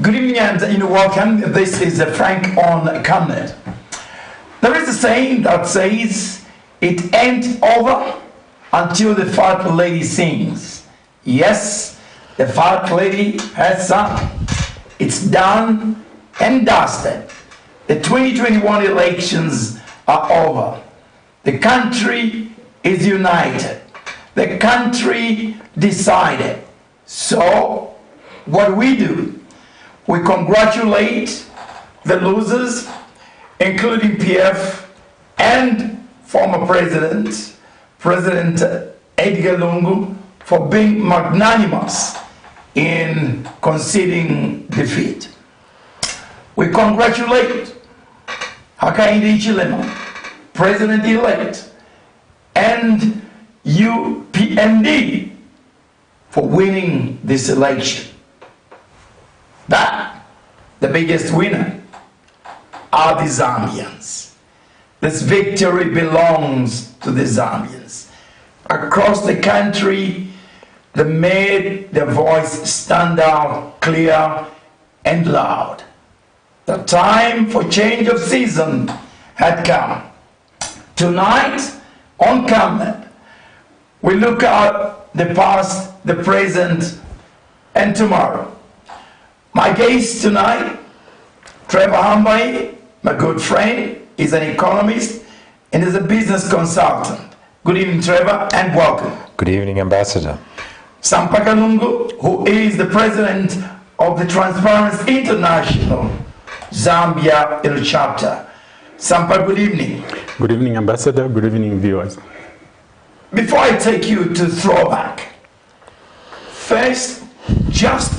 Good evening and welcome. This is Frank on Camnet. There is a saying that says, it ain't over until the fat lady sings. Yes, the fat lady has sung. It's done and dusted. The 2021 elections are over. The country is united. The country decided. So, what do? We congratulate the losers, including PF and former President Edgar Lungu, for being magnanimous in conceding defeat. We congratulate Hakainde Hichilema, President-elect, and UPND for winning this election. But the biggest winner are the Zambians. This victory belongs to the Zambians. Across the country, they made their voice stand out clear and loud. The time for change of season had come. Tonight, on Camnet, we look at the past, the present, and tomorrow. My guest tonight, TREVOR HAMBAYI, my good friend, is an economist and is a business consultant. Good evening, TREVOR, and welcome. Good evening, Ambassador. SAMPA KALUNGU, who is the president of the Transparency International Zambia chapter. SAMPA, good evening. Good evening, Ambassador. Good evening, viewers. Before I take you to throwback, first, just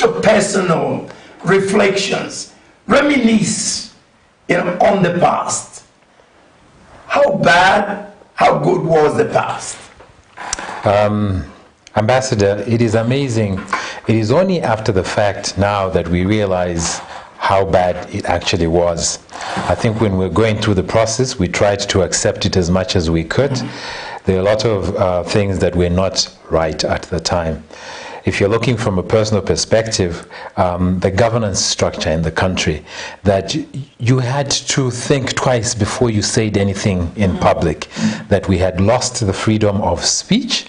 your personal reflections, reminisce, on the past. How bad, how good was the past? Ambassador, it is amazing. It is only after the fact now that we realize how bad it actually was. I think when we're going through the process, we tried to accept it as much as we could. There are a lot of things that were not right at the time. If you're looking from a personal perspective, the governance structure in the country, that you had to think twice before you said anything in public, that we had lost the freedom of speech,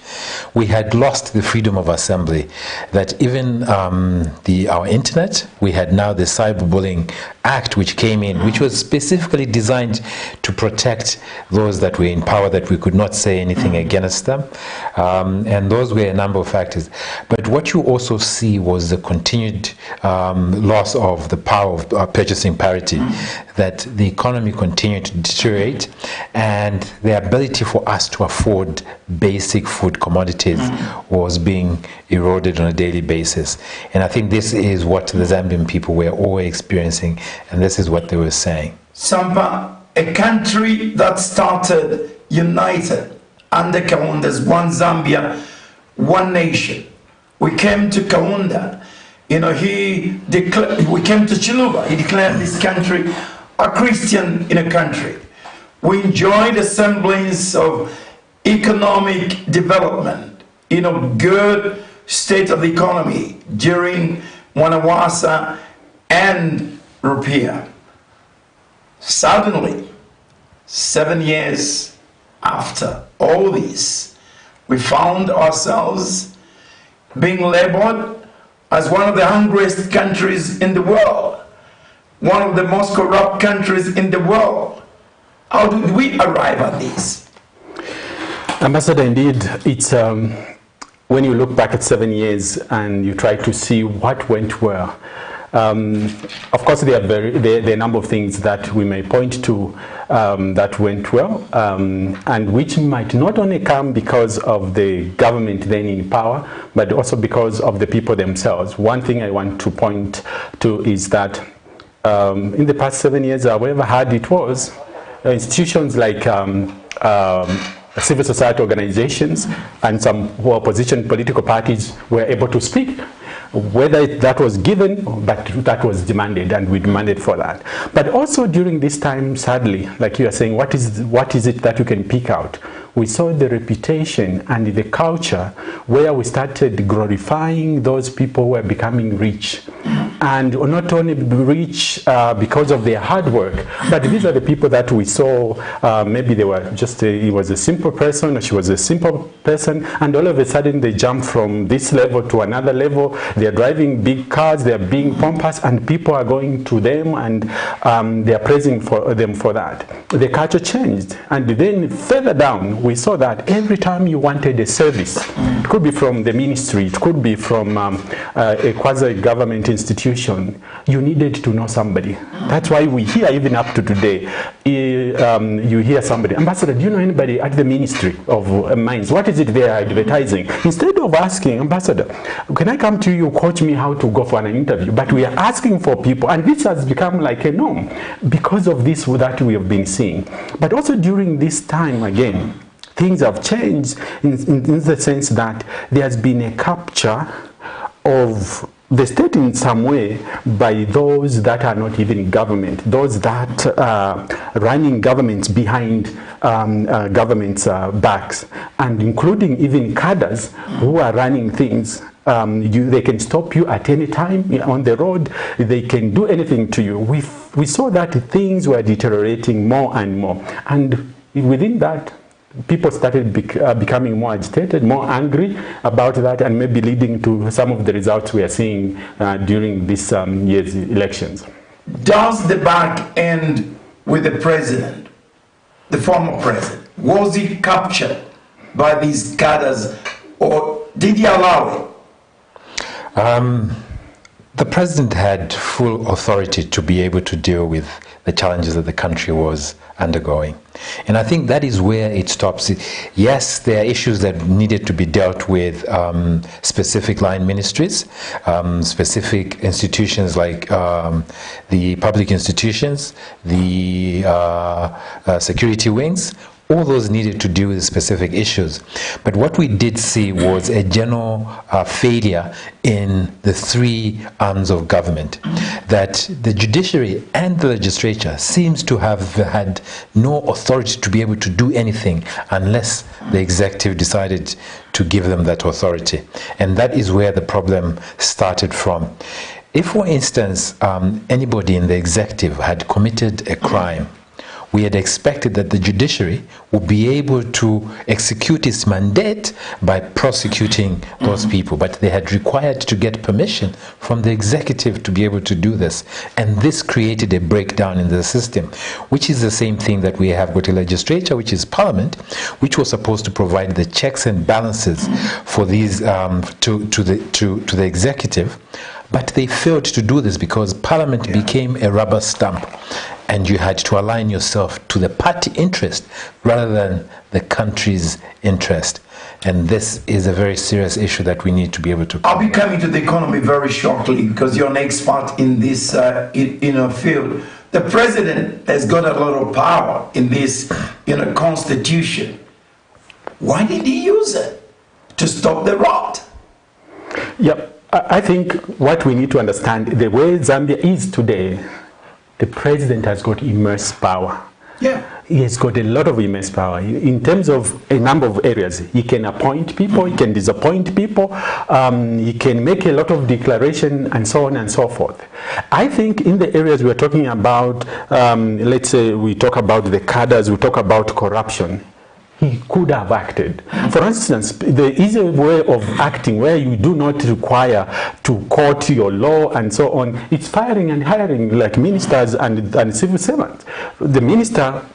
we had lost the freedom of assembly, that even our internet, we had now the Cyberbullying Act which came in, which was specifically designed to protect those that were in power, that we could not say anything against them, and those were a number of factors. But what you also see was the continued loss of the power of purchasing parity, that the economy continued to deteriorate, and the ability for us to afford basic food commodities was being eroded on a daily basis. And I think this is what the Zambian people were all experiencing, and this is what they were saying. SAMPA, a country that started united under Kaunda's One Zambia, One Nation. We came to Kaunda, we came to Chiluba, he declared this country a Christian country. We enjoyed a semblance of economic development, good state of the economy during Wanawasa and Rupia. Suddenly, 7 years after all this, we found ourselves being labeled as one of the hungriest countries in the world, one of the most corrupt countries in the world. How did we arrive at this? Ambassador, indeed, it's when you look back at 7 years and you try to see what went well. Of course, there are a number of things that we may point to that went well, and which might not only come because of the government then in power, but also because of the people themselves. One thing I want to point to is that in the past 7 years, however hard it was, institutions like civil society organizations and some opposition political parties were able to speak, whether that was given, but that was demanded, and we demanded for that. But also during this time, sadly, like you are saying, what is it that you can pick out? we saw the reputation and the culture where we started glorifying those people who were becoming rich. And not only rich because of their hard work, but these are the people that we saw, maybe they were just, he was a simple person, or she was a simple person, and all of a sudden they jump from this level to another level. They're driving big cars, they're being pompous, and people are going to them and they're praising them for that. The culture changed. And then further down, we saw that every time you wanted a service, it could be from the ministry, it could be from a quasi-government institution, you needed to know somebody. That's why we hear, even up to today, you hear somebody, Ambassador, do you know anybody at the Ministry of Mines? What is it they are advertising? Instead of asking, Ambassador, can I come to you, coach me how to go for an interview? But we are asking for people, and this has become like a norm because of this that we have been seeing. But also during this time, again, things have changed in the sense that there has been a capture of the state in some way by those that are not even in government, those that are running governments behind governments' backs, and including even cadres who are running things. They can stop you at any time on the road. They can do anything to you. We saw that things were deteriorating more and more. And within that, people started becoming more agitated, more angry about that, and maybe leading to some of the results we are seeing during this year's elections. Does the back end with the president, the former president? Was he captured by these cadres, or did he allow it? The president had full authority to be able to deal with the challenges that the country was undergoing. And I think that is where it stops. Yes, there are issues that needed to be dealt with, specific line ministries, specific institutions like the public institutions, the security wings. All those needed to deal with specific issues. But what we did see was a general failure in the three arms of government. That the judiciary and the legislature seems to have had no authority to be able to do anything unless the executive decided to give them that authority. And that is where the problem started from. If, for instance, anybody in the executive had committed a crime, we had expected that the judiciary would be able to execute its mandate by prosecuting those people, but they had required to get permission from the executive to be able to do this. And this created a breakdown in the system, which is the same thing that we have with the legislature, which is parliament, which was supposed to provide the checks and balances for these to the executive. But they failed to do this because Parliament became a rubber stamp, and you had to align yourself to the party interest rather than the country's interest. And this is a very serious issue that we need to be able to cover. I'll be coming to the economy very shortly because you're an expert in this field. The president has got a lot of power in this constitution. Why did he use it? To stop the rot? Yep. I think what we need to understand, the way Zambia is today, the president has got immense power. Yeah. He has got a lot of immense power in terms of a number of areas. He can appoint people, he can disappoint people, he can make a lot of declaration and so on and so forth. I think in the areas we're talking about, let's say we talk about the cadres, we talk about corruption, he could have acted. For instance, there is a way of acting where you do not require to court your law and so on. It's firing and hiring like ministers and civil servants. The minister,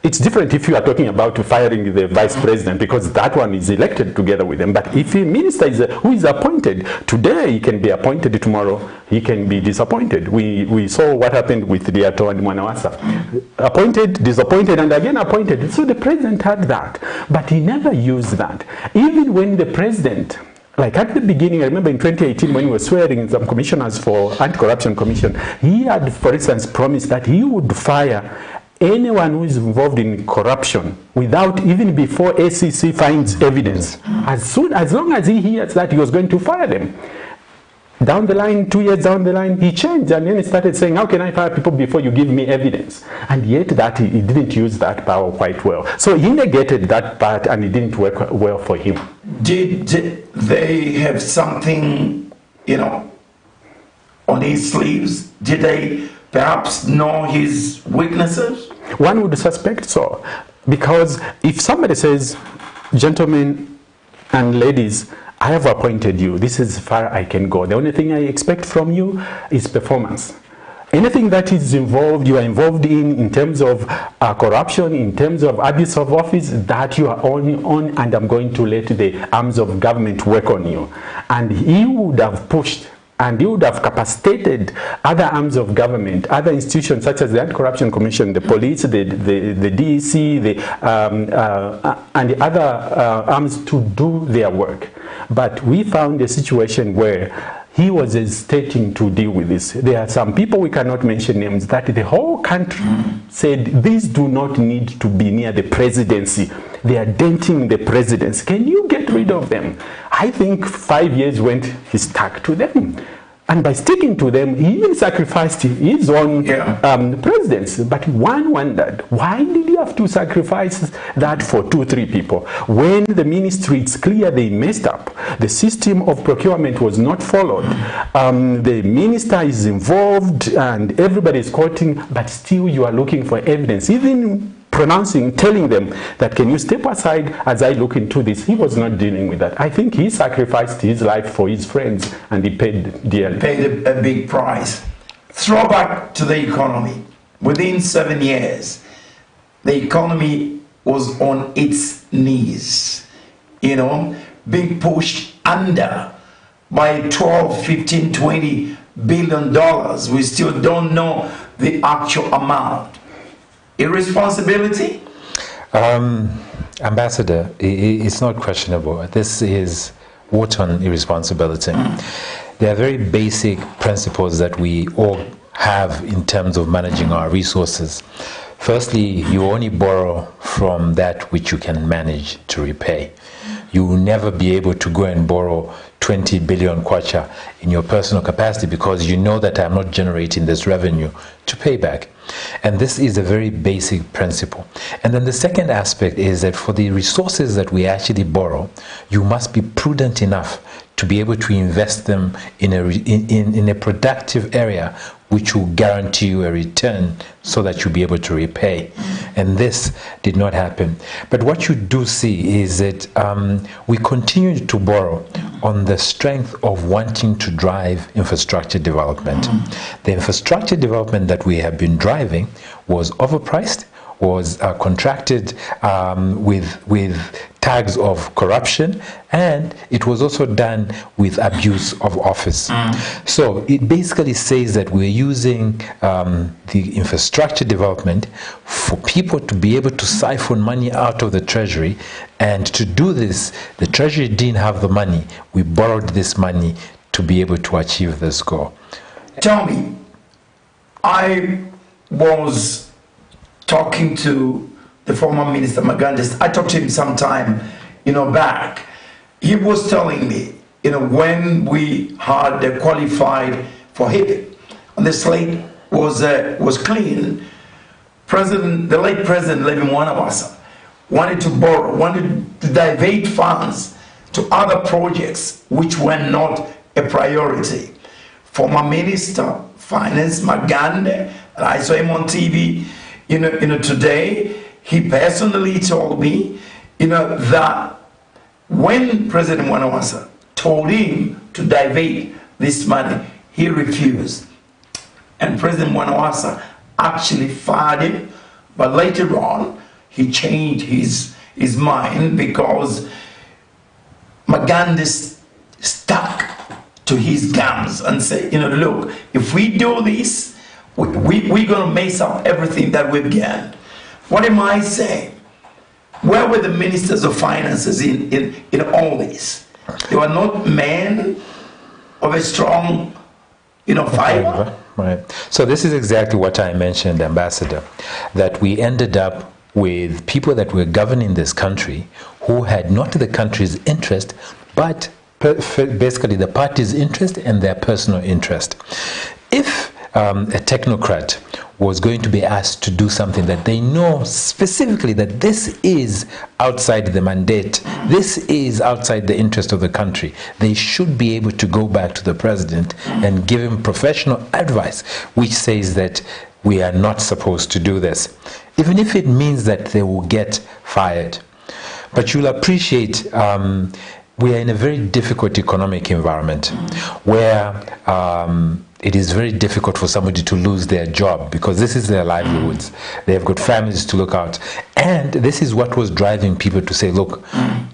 it's different if you are talking about firing the vice president because that one is elected together with them. But if a minister who is appointed, today he can be appointed, tomorrow he can be disappointed. We saw what happened with Liato and Mwanawasa. Appointed, disappointed, and again appointed. So the president had that, but he never used that. Even when the president, like at the beginning, I remember in 2018 when he was swearing some commissioners for Anti-Corruption Commission, he had, for instance, promised that he would fire anyone who is involved in corruption without even before ACC finds evidence. As long as he hears that, he was going to fire them. Down the line, 2 years down the line, he changed, and then he started saying, how can I fire people before you give me evidence? And yet that he didn't use that power quite well. So he negated that part, and it didn't work well for him. Did they have something, on his sleeves? Did they perhaps know his weaknesses? One would suspect so, because if somebody says, gentlemen and ladies, I have appointed you, this is far I can go, the only thing I expect from you is performance. Anything that is involved, you are involved in terms of corruption, in terms of abuse of office, that you are on, and I'm going to let the arms of government work on you. And he would have pushed, and he would have capacitated other arms of government, other institutions such as the Anti-Corruption Commission, the police, the DEC, and the other arms to do their work. But we found a situation where he was hesitating to deal with this. There are some people, we cannot mention names, that the whole country said, these do not need to be near the presidency. They are denting the presidency. Can you get rid of them? I think 5 years went, he stuck to them. And by sticking to them, he even sacrificed his own presidency. But one wondered, why did he have to sacrifice that for 2-3 people? When the ministry, it's clear they messed up. The system of procurement was not followed. The minister is involved and everybody is quoting, but still you are looking for evidence. Even telling them that, can you step aside as I look into this? He was not dealing with that. I think he sacrificed his life for his friends, and he paid dearly. Paid a big price. Throwback to the economy. Within 7 years, the economy was on its knees, being pushed under by 12, 15, 20 billion dollars. We still don't know the actual amount. Irresponsibility? Ambassador, it's not questionable. This is wanton irresponsibility. There are very basic principles that we all have in terms of managing our resources. Firstly, you only borrow from that which you can manage to repay. You will never be able to go and borrow 20 billion kwacha in your personal capacity, because you know that I'm not generating this revenue to pay back. And this is a very basic principle. And then the second aspect is that for the resources that we actually borrow, you must be prudent enough to be able to invest them in a productive area which will guarantee you a return so that you'll be able to repay. And this did not happen. But what you do see is that we continue to borrow on the strength of wanting to drive infrastructure development. The infrastructure development that we have been driving was overpriced, was contracted with tags of corruption, and it was also done with abuse of office. So it basically says that we're using the infrastructure development for people to be able to siphon money out of the treasury, and to do this, the treasury didn't have the money. We borrowed this money to be able to achieve this goal. Tell me, I was talking to the former minister Magandis. I talked to him sometime, back. He was telling me, when we had qualified for HIP, and the slate was clean, the late President Levin Mwanawasa wanted to divert funds to other projects which were not a priority. Former Minister Finance Magande, and I saw him on TV, today, he personally told me, that when President Mwanawasa told him to divert this money, he refused. And President Mwanawasa actually fired him, but later on, he changed his mind because Magandis stuck to his guns and said, look, if we do this, we're going to mess up everything that we've gained. What am I saying? Where were the ministers of finances in all this? They were not men of a strong, fiber. Right. So this is exactly what I mentioned, Ambassador, that we ended up with people that were governing this country who had not the country's interest, but basically the party's interest and their personal interest. If a technocrat was going to be asked to do something that they know specifically that this is outside the mandate, this is outside the interest of the country, they should be able to go back to the president and give him professional advice which says that we are not supposed to do this, even if it means that they will get fired. But you'll appreciate we are in a very difficult economic environment where it is very difficult for somebody to lose their job because this is their livelihoods. They have got families to look out. And this is what was driving people to say, look,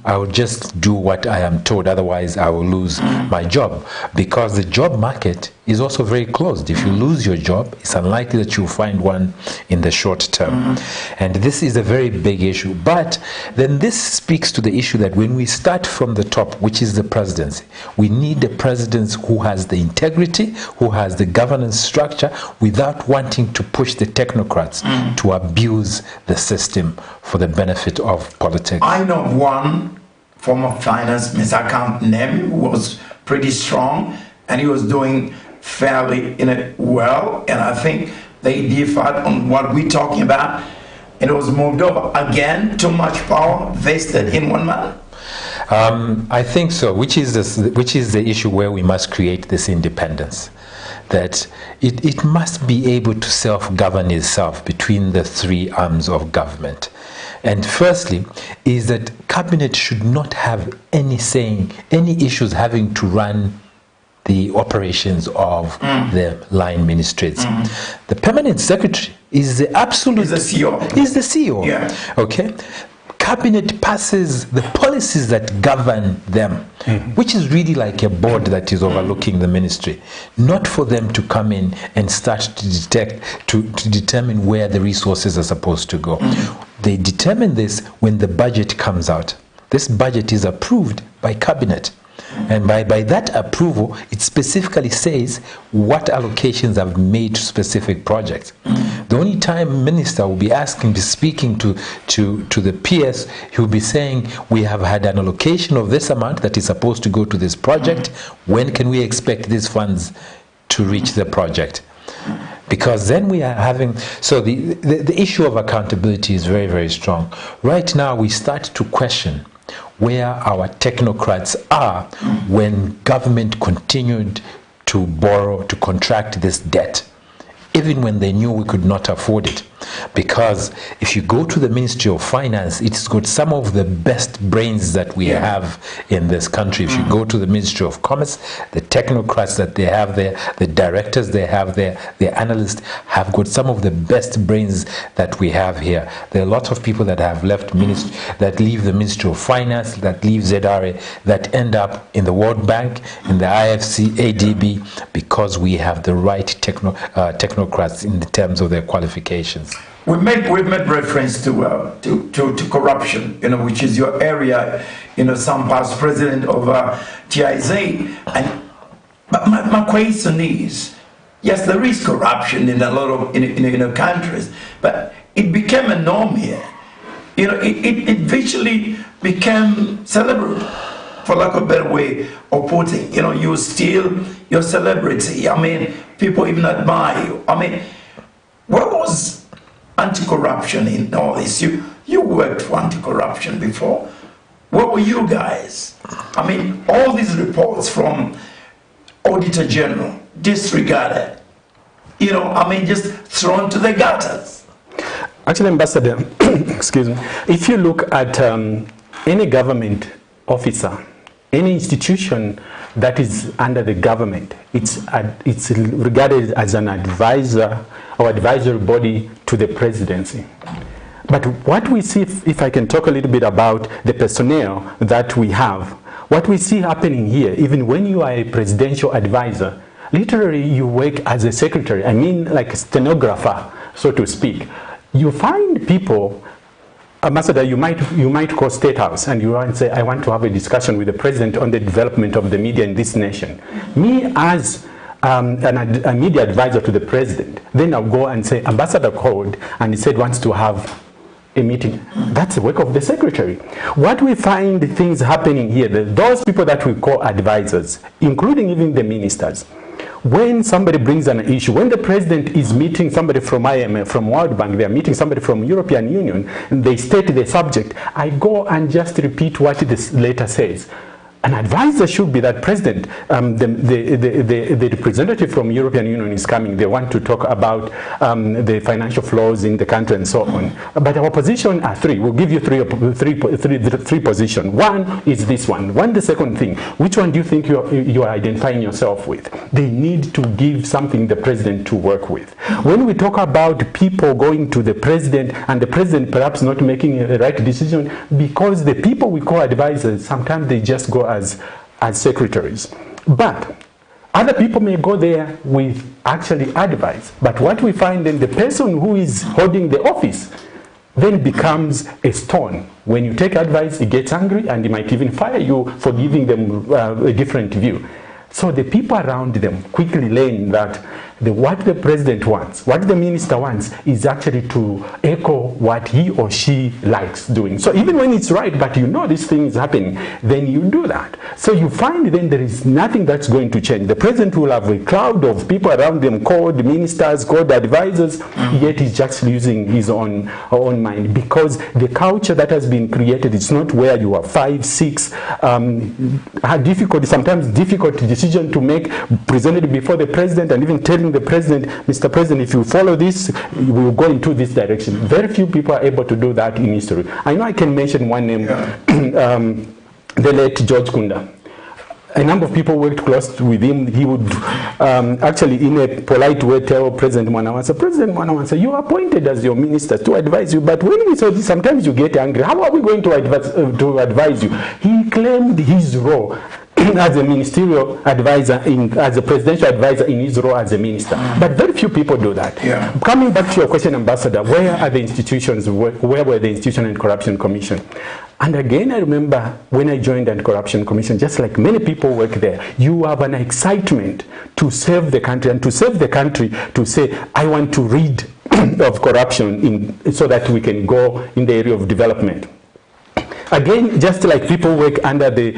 I will just do what I am told, otherwise I will lose my job. Because the job market is also very closed. If you lose your job, it's unlikely that you'll find one in the short term. And this is a very big issue. But then this speaks to the issue that when we start from the top, which is the presidency, we need a president who has the integrity, who has the governance structure, without wanting to push the technocrats to abuse the system for the benefit of politics. I know one former finance minister, I can't name him, who was pretty strong, and he was doing fairly well, and I think they differed on what we're talking about, and it was moved over. Again, too much power vested in one man. I think so, which is the issue where we must create this independence, that it must be able to self-govern itself between the three arms of government. And firstly, is that cabinet should not have any saying, any issues having to run the operations of the line ministries. The permanent secretary is the absolute... Is the CEO. Is the CEO. Yeah. Okay? Cabinet passes the policies that govern them, which is really like a board that is overlooking the ministry, not for them to come in and start to determine where the resources are supposed to go. They determine this when the budget comes out. This budget is approved by cabinet. And by that approval, it specifically says what allocations have been made to specific projects. The only time minister will be speaking to the PS, he will be saying, we have had an allocation of this amount that is supposed to go to this project. When can we expect these funds to reach the project? Because then we are having, so the issue of accountability is very, very strong. Right now, we start to question where our technocrats are when government continued to borrow, to contract this debt, even when they knew we could not afford it. Because if you go to the Ministry of Finance, it's got some of the best brains that we have in this country. If you go to the Ministry of Commerce, the technocrats that they have there, the directors they have there, the analysts have got some of the best brains that we have here. There are a lot of people that have left that leave the Ministry of Finance, that leave ZRA, that end up in the World Bank, in the IFC, ADB, because we have the right technocrats in the terms of their qualifications. We've made reference to corruption, which is your area, SAMPA's president of TIZ. But my question is, yes, there is corruption in a lot of countries, but it became a norm here. It virtually became celebrity, for lack of a better way of putting. You steal your celebrity. I mean, people even admire you. I mean, what was anti-corruption in all this? You worked for anti-corruption before. What were you guys? I mean, all these reports from Auditor General disregarded, just thrown to the gutters. Actually, Ambassador, excuse me, if you look at any government officer, any institution that is under the government, it's regarded as an advisor or advisory body to the presidency. But what we see, if I can talk a little bit about the personnel that we have, what we see happening here, even when you are a presidential advisor, literally you work as a secretary, I mean like a stenographer, so to speak. You find people, Ambassador, you might call State House and you want to say, I want to have a discussion with the president on the development of the media in this nation. Me as a media advisor to the president, then I'll go and say, Ambassador called and he said wants to have a meeting. That's the work of the secretary. What we find things happening here, those people that we call advisors, including even the ministers, when somebody brings an issue, when the president is meeting somebody from IMF, from World Bank, they are meeting somebody from European Union, and they state the subject, I go and just repeat what this letter says. An advisor should be that president, the representative from European Union is coming. They want to talk about the financial flows in the country and so on. But our position are three. We'll give you three positions. One is this one. One, the second thing. Which one do you think you are identifying yourself with? They need to give something the president to work with. When we talk about people going to the president and the president perhaps not making a right decision, because the people we call advisors, sometimes they just go as secretaries. But other people may go there with actually advice. But what we find then, the person who is holding the office then becomes a stone. When you take advice, he gets angry and he might even fire you for giving them a different view. So the people around them quickly learn that what the president wants, what the minister wants, is actually to echo what he or she likes doing. So even when it's right, but you know this thing is happening, then you do that. So you find then there is nothing that's going to change. The president will have a cloud of people around them called ministers, called advisors, yet he's just using his own mind, because the culture that has been created is not where you are 5, 6, sometimes difficult decision to make presented before the president, and even telling the president, Mr. President, if you follow this, we will go into this direction. Very few people are able to do that in history. I know I can mention one name, the late George Kunda. A number of people worked close with him. He would actually, in a polite way, tell President Mwanawansa, President Mwanawansa, you are appointed as your minister to advise you, but when we saw this, sometimes you get angry. How are we going to advise you? He claimed his role as a ministerial advisor, as a presidential advisor in his role as a minister. But very few people do that. Coming back to your question, Ambassador, where are the institutions, where were the Institution and Corruption Commission? And again, I remember when I joined the Anti-Corruption Commission, just like many people work there, you have an excitement to serve the country, and to serve the country, to say, I want to rid of corruption so that we can go in the area of development. Again, just like people work under the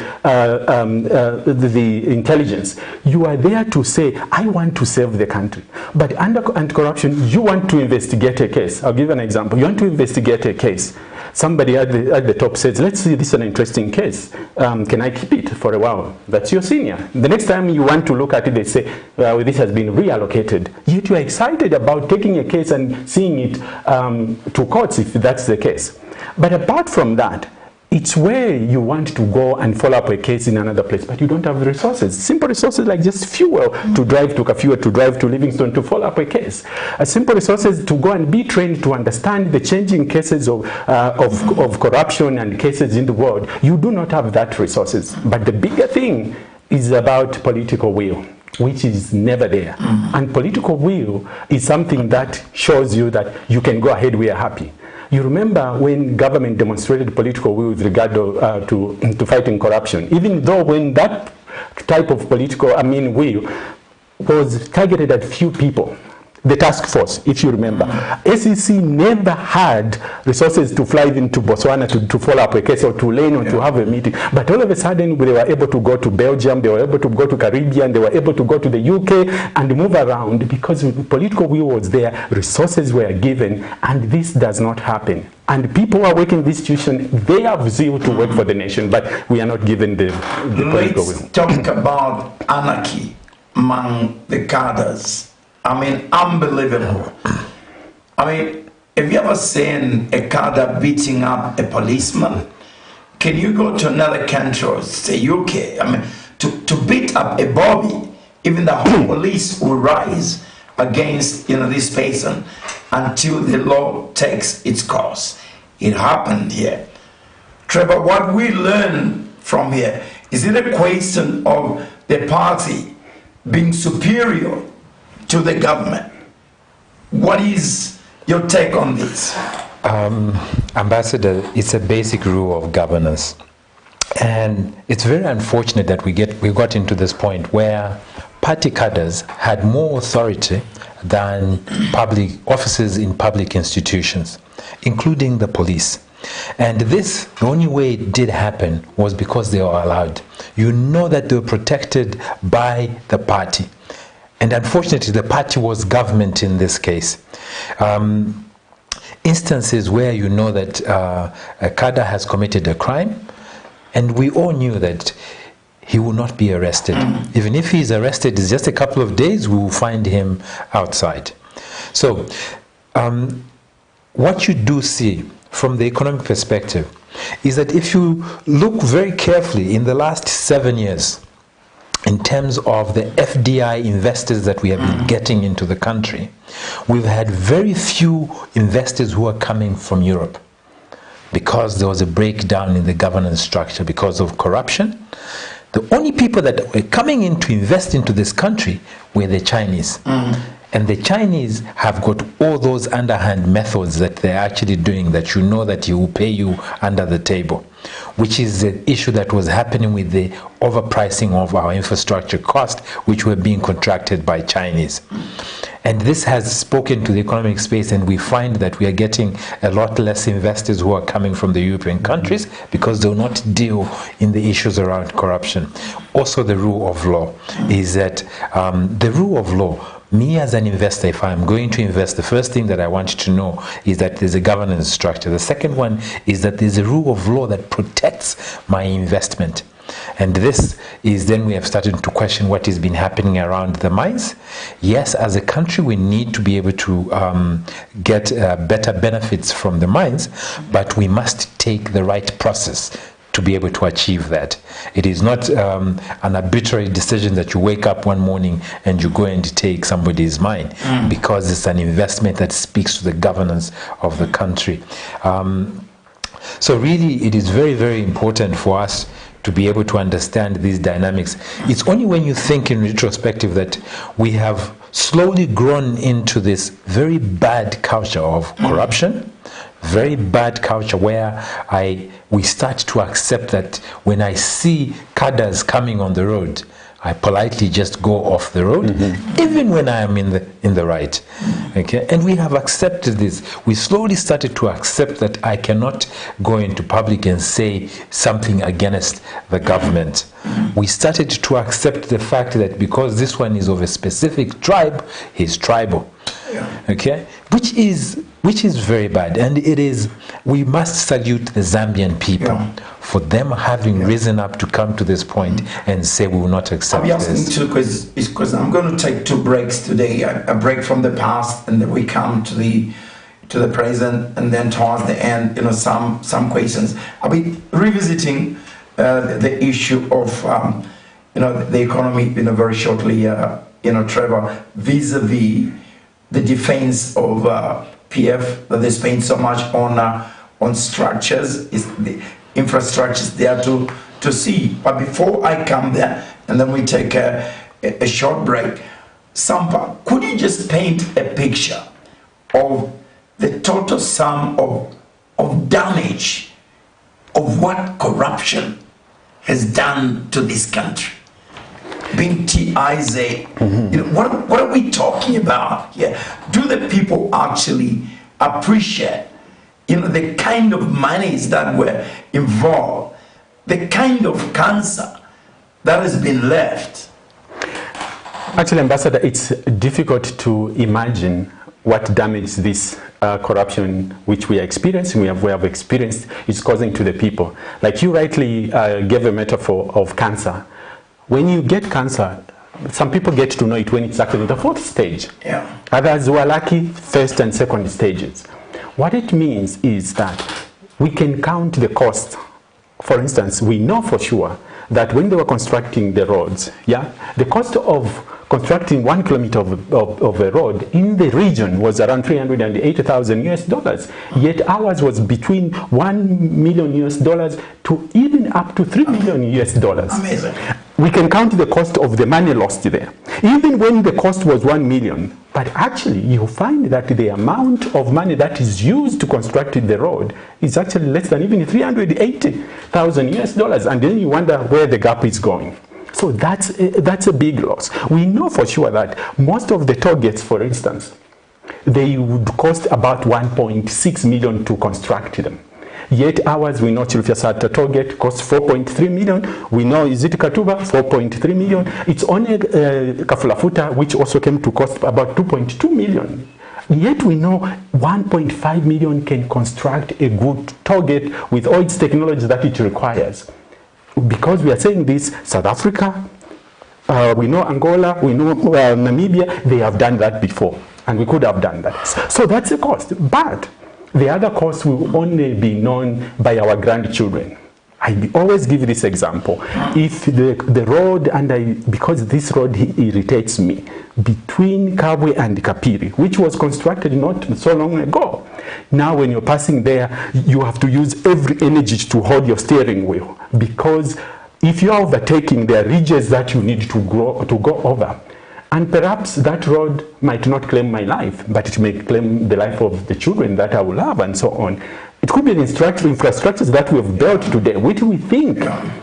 intelligence, you are there to say, I want to serve the country. But under anti-corruption, you want to investigate a case. I'll give an example. You want to investigate a case. Somebody at the top says, let's see, this is an interesting case. Can I keep it for a while? That's your senior. The next time you want to look at it, they say, well, this has been reallocated. Yet you are excited about taking a case and seeing it to courts if that's the case. But apart from that, it's where you want to go and follow up a case in another place, but you don't have the resources. Simple resources like just fuel to drive to Kafue, to drive to Livingston to follow up a case. Simple resources to go and be trained to understand the changing cases of corruption and cases in the world. You do not have that resources. But the bigger thing is about political will, which is never there. And political will is something that shows you that you can go ahead, we are happy. You remember when government demonstrated political will with regard to fighting corruption, even though when that type of political, will was targeted at few people. The task force, if you remember. SEC never had resources to fly into Botswana to follow up a case, or to learn, or to have a meeting. But all of a sudden, they were able to go to Belgium, they were able to go to Caribbean, they were able to go to the UK and move around, because the political will was there, resources were given, and this does not happen. And people who are working in this institution, they have zeal to work for the nation, but we are not given the political will. Let's talk about anarchy among the cadres. Unbelievable. Have you ever seen a cadre beating up a policeman? Can you go to another country, or say UK, to beat up a Bobby, even the whole police will rise against this person until the law takes its course. It happened here. Trevor, what we learn from here, is it a question of the party being superior to the government? What is your take on this? Ambassador, it's a basic rule of governance. And it's very unfortunate that we got into this point where party cadres had more authority than public officers in public institutions, including the police. And this, the only way it did happen was because they were allowed. You know that they were protected by the party. And unfortunately, the party was government in this case. Instances where you know that a cadre has committed a crime, and we all knew that he will not be arrested. Even if he is arrested, it's just a couple of days, we will find him outside. So, what you do see from the economic perspective is that if you look very carefully in the last 7 years, in terms of the FDI investors that we have been getting into the country, we've had very few investors who are coming from Europe because there was a breakdown in the governance structure because of corruption. The only people that were coming in to invest into this country were the Chinese. And the Chinese have got all those underhand methods that they're actually doing, that you know that he will pay you under the table, which is the issue that was happening with the overpricing of our infrastructure cost, which were being contracted by Chinese. And this has spoken to the economic space, and we find that we are getting a lot less investors who are coming from the European countries because they will not deal in the issues around corruption. Also, the rule of law is that the rule of law, me as an investor, if I'm going to invest, the first thing that I want to know is that there's a governance structure. The second one is that there's a rule of law that protects my investment. And this is then we have started to question what has been happening around the mines. Yes, as a country, we need to be able to get better benefits from the mines, but we must take the right process to be able to achieve that. It is not an arbitrary decision that you wake up one morning and you go and take somebody's mine, because it's an investment that speaks to the governance of the country. So really, it is very, very important for us to be able to understand these dynamics. It's only when you think in retrospective that we have slowly grown into this very bad culture of corruption, very bad culture where we start to accept that when I see cadres coming on the road, I politely just go off the road, even when I am in the right. Okay, and we have accepted this. We slowly started to accept that I cannot go into public and say something against the government. We started to accept the fact that because this one is of a specific tribe, he's tribal. Okay, which is very bad, and it is. We must salute the Zambian people for them having risen up to come to this point and say we will not accept this. Because I'm going to take 2 breaks today. A break from the past, and then we come to the present, and then towards the end, some questions. I'll be revisiting the issue of the economy very shortly. Trevor, vis-a-vis the defense of PF that they spend so much on structures, is the infrastructures there to see. But before I come there, and then we take a short break, SAMPA, could you just paint a picture of the total sum of damage of what corruption has done to this country? Binti Isaac, what are we talking about here? Do the people actually appreciate, the kind of monies that were involved, the kind of cancer that has been left? Actually, Ambassador, it's difficult to imagine what damage this corruption which we are experiencing, we have experienced, is causing to the people. Like you rightly gave a metaphor of cancer. When you get cancer, some people get to know it when it's actually the 4th stage. Others who are lucky, 1st and 2nd stages. What it means is that we can count the cost. For instance, we know for sure that when they were constructing the roads, the cost of constructing 1 kilometer of a road in the region was around $380,000 US. Yet ours was between $1 million US to even up to $3 million US. Amazing. We can count the cost of the money lost there. Even when the cost was 1 million, but actually you find that the amount of money that is used to construct the road is actually less than even $380,000 US. And then you wonder where the gap is going. So that's a big loss. We know for sure that most of the toll gates, for instance, they would cost about 1.6 million to construct them. Yet ours, we know Chilufya-Sata toll gate costs 4.3 million. We know Iziti Katuba, 4.3 million. It's only Kafulafuta, which also came to cost about 2.2 million. Yet we know 1.5 million can construct a good toll gate with all its technology that it requires. Because we are saying this, South Africa, we know Angola, we know Namibia, they have done that before. And we could have done that. So that's a cost. But the other cost will only be known by our grandchildren. I always give this example. If the road, because this road irritates me, between Kabwe and Kapiri, which was constructed not so long ago. Now when you're passing there, you have to use every energy to hold your steering wheel, because if you are overtaking, there are ridges that you need to go over. And perhaps that road might not claim my life, but it may claim the life of the children that I will have, and so on. It could be an infrastructures that we have built today, which we think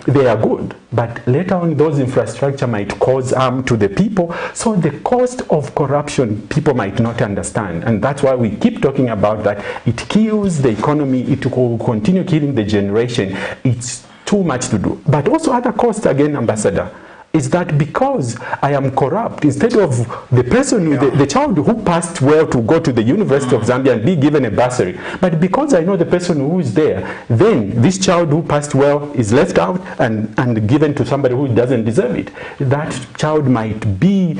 they are good, but later on those infrastructure might cause harm to the people. So the cost of corruption, people might not understand, and that's why we keep talking about that. It kills the economy, it will continue killing the generation. It's too much to do. But also other costs, again, Ambassador, is that because I am corrupt, instead of the person, the child who passed well to go to the University of Zambia and be given a bursary, but because I know the person who is there, then this child who passed well is left out and given to somebody who doesn't deserve it. That child might be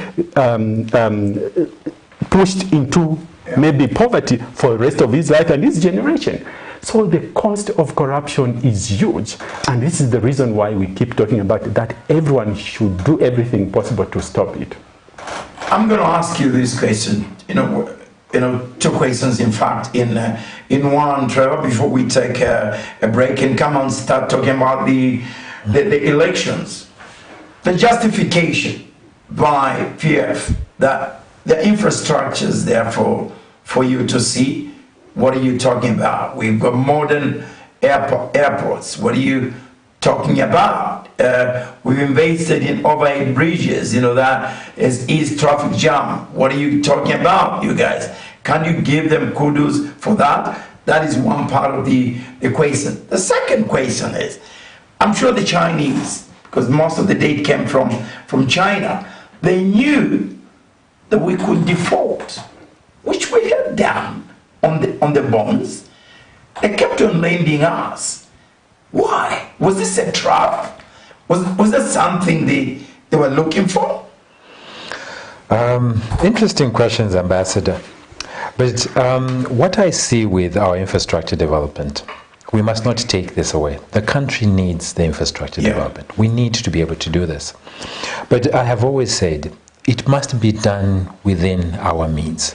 pushed into maybe poverty for the rest of his life and his generation. So the cost of corruption is huge, and this is the reason why we keep talking about that everyone should do everything possible to stop it. I'm going to ask you this question, two questions in fact in one, Trevor, before we take a break and come and start talking about the elections. The justification by PF that the infrastructures there for you to see. What are you talking about? We've got modern airports. What are you talking about? We've invested in overhead bridges, that is east traffic jam. What are you talking about, you guys? Can you give them kudos for that? That is one part of the equation. The second question is, I'm sure the Chinese, because most of the data came from China, they knew that we could default, which we have done. On the bonds, they kept on lending us. Why? Was this a trap? Was that something they were looking for? Interesting questions, Ambassador. But what I see with our infrastructure development, we must not take this away. The country needs the infrastructure development. We need to be able to do this. But I have always said, it must be done within our means.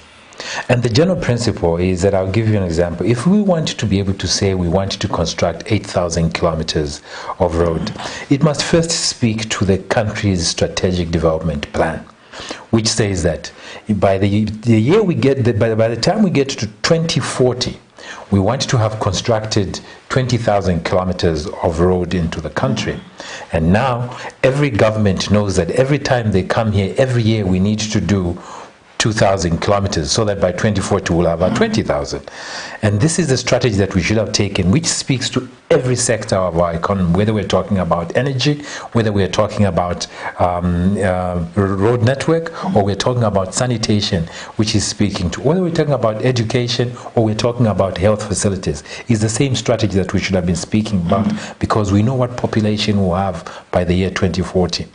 And the general principle is that, I'll give you an example. If we want to be able to say we want to construct 8,000 kilometers of road, it must first speak to the country's strategic development plan, which says that by the year we get, by the time we get to 2040, we want to have constructed 20,000 kilometers of road into the country. And now every government knows that every time they come here, every year we need to do 2,000 kilometers, so that by 2040 we'll have our 20,000. And this is the strategy that we should have taken, which speaks to every sector of our economy, whether we're talking about energy, whether we're talking about road network, or we're talking about sanitation, which is speaking to, whether we're talking about education, or we're talking about health facilities. Is the same strategy that we should have been speaking about, because we know what population we'll have by the year 2040.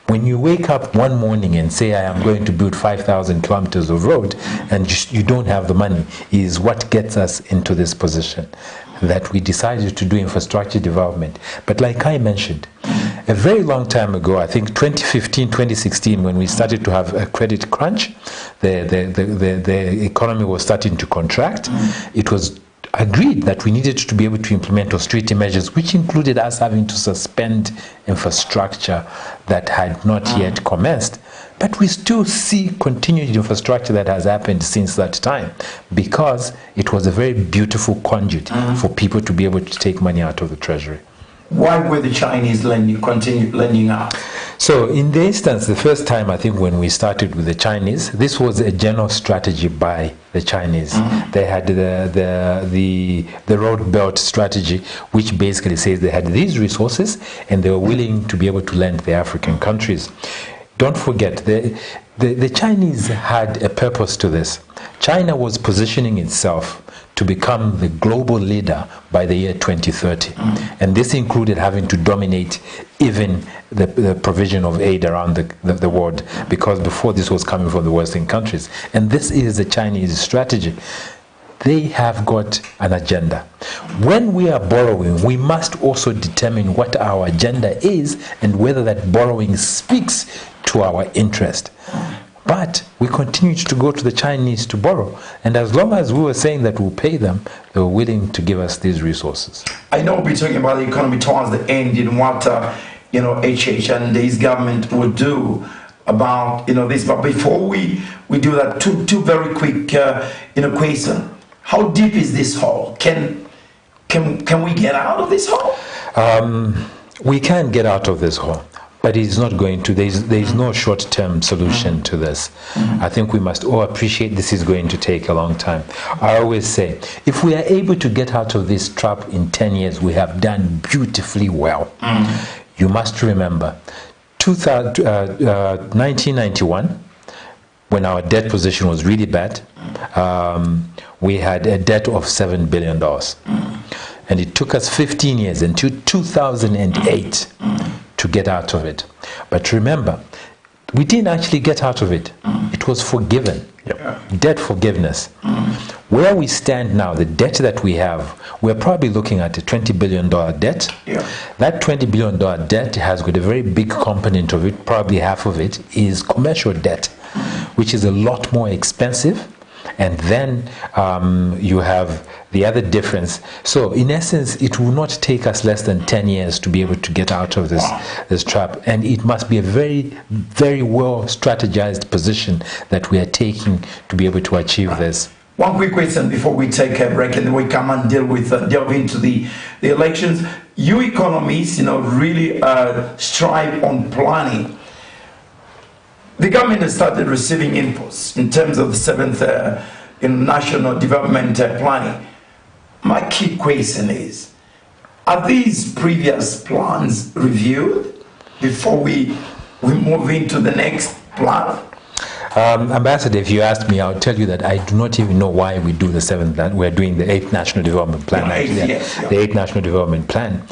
When you wake up one morning and say, I am going to build 5,000 kilometers of road, and you don't have the money, is what gets us into this position, that we decided to do infrastructure development. But like I mentioned, a very long time ago, I think 2015, 2016, when we started to have a credit crunch, the economy was starting to contract. It was agreed that we needed to be able to implement austerity measures, which included us having to suspend infrastructure that had not yet commenced. But we still see continued infrastructure that has happened since that time, because it was a very beautiful conduit for people to be able to take money out of the treasury. Why were the Chinese continue lending out? So in the instance, the first time I think when we started with the Chinese, this was a general strategy by the Chinese. They had the road belt strategy, which basically says they had these resources and they were willing to be able to lend the African countries. Don't forget, the Chinese had a purpose to this. China was positioning itself to become the global leader by the year 2030. And this included having to dominate even the provision of aid around the world, because before this was coming from the Western countries. And this is the Chinese strategy. They have got an agenda. When we are borrowing, we must also determine what our agenda is and whether that borrowing speaks to our interest. But we continued to go to the Chinese to borrow. And as long as we were saying that we'll pay them, they were willing to give us these resources. I know we're talking about the economy towards the end and what, HH and his government would do about, this. But before we do that, two very quick, questions. How deep is this hole? Can we get out of this hole? We can get out of this hole. But it's not going to. There's no short-term solution to this. I think we must all appreciate this is going to take a long time. I always say, if we are able to get out of this trap in 10 years, we have done beautifully well. You must remember, 1991, when our debt position was really bad, we had a debt of $7 billion. And it took us 15 years until 2008 to get out of it. But remember, we didn't actually get out of it. It was forgiven. Debt forgiveness. Where we stand now, the debt that we have, we're probably looking at a $20 billion debt. That $20 billion debt has got a very big component of it, probably half of it is commercial debt, which is a lot more expensive. And then you have the other difference. So in essence, it will not take us less than 10 years to be able to get out of this trap. And it must be a very, very well strategized position that we are taking to be able to achieve this. One quick question before we take a break and then we come and delve into the elections. You economists, really strive on planning. The government has started receiving inputs in terms of the 7th National Development Planning. My key question is, are these previous plans reviewed before we move into the next plan? Ambassador, if you ask me, I'll tell you that I do not even know why we do the 7th plan. We're doing the 8th National Development Plan. The 8th National Development Plan.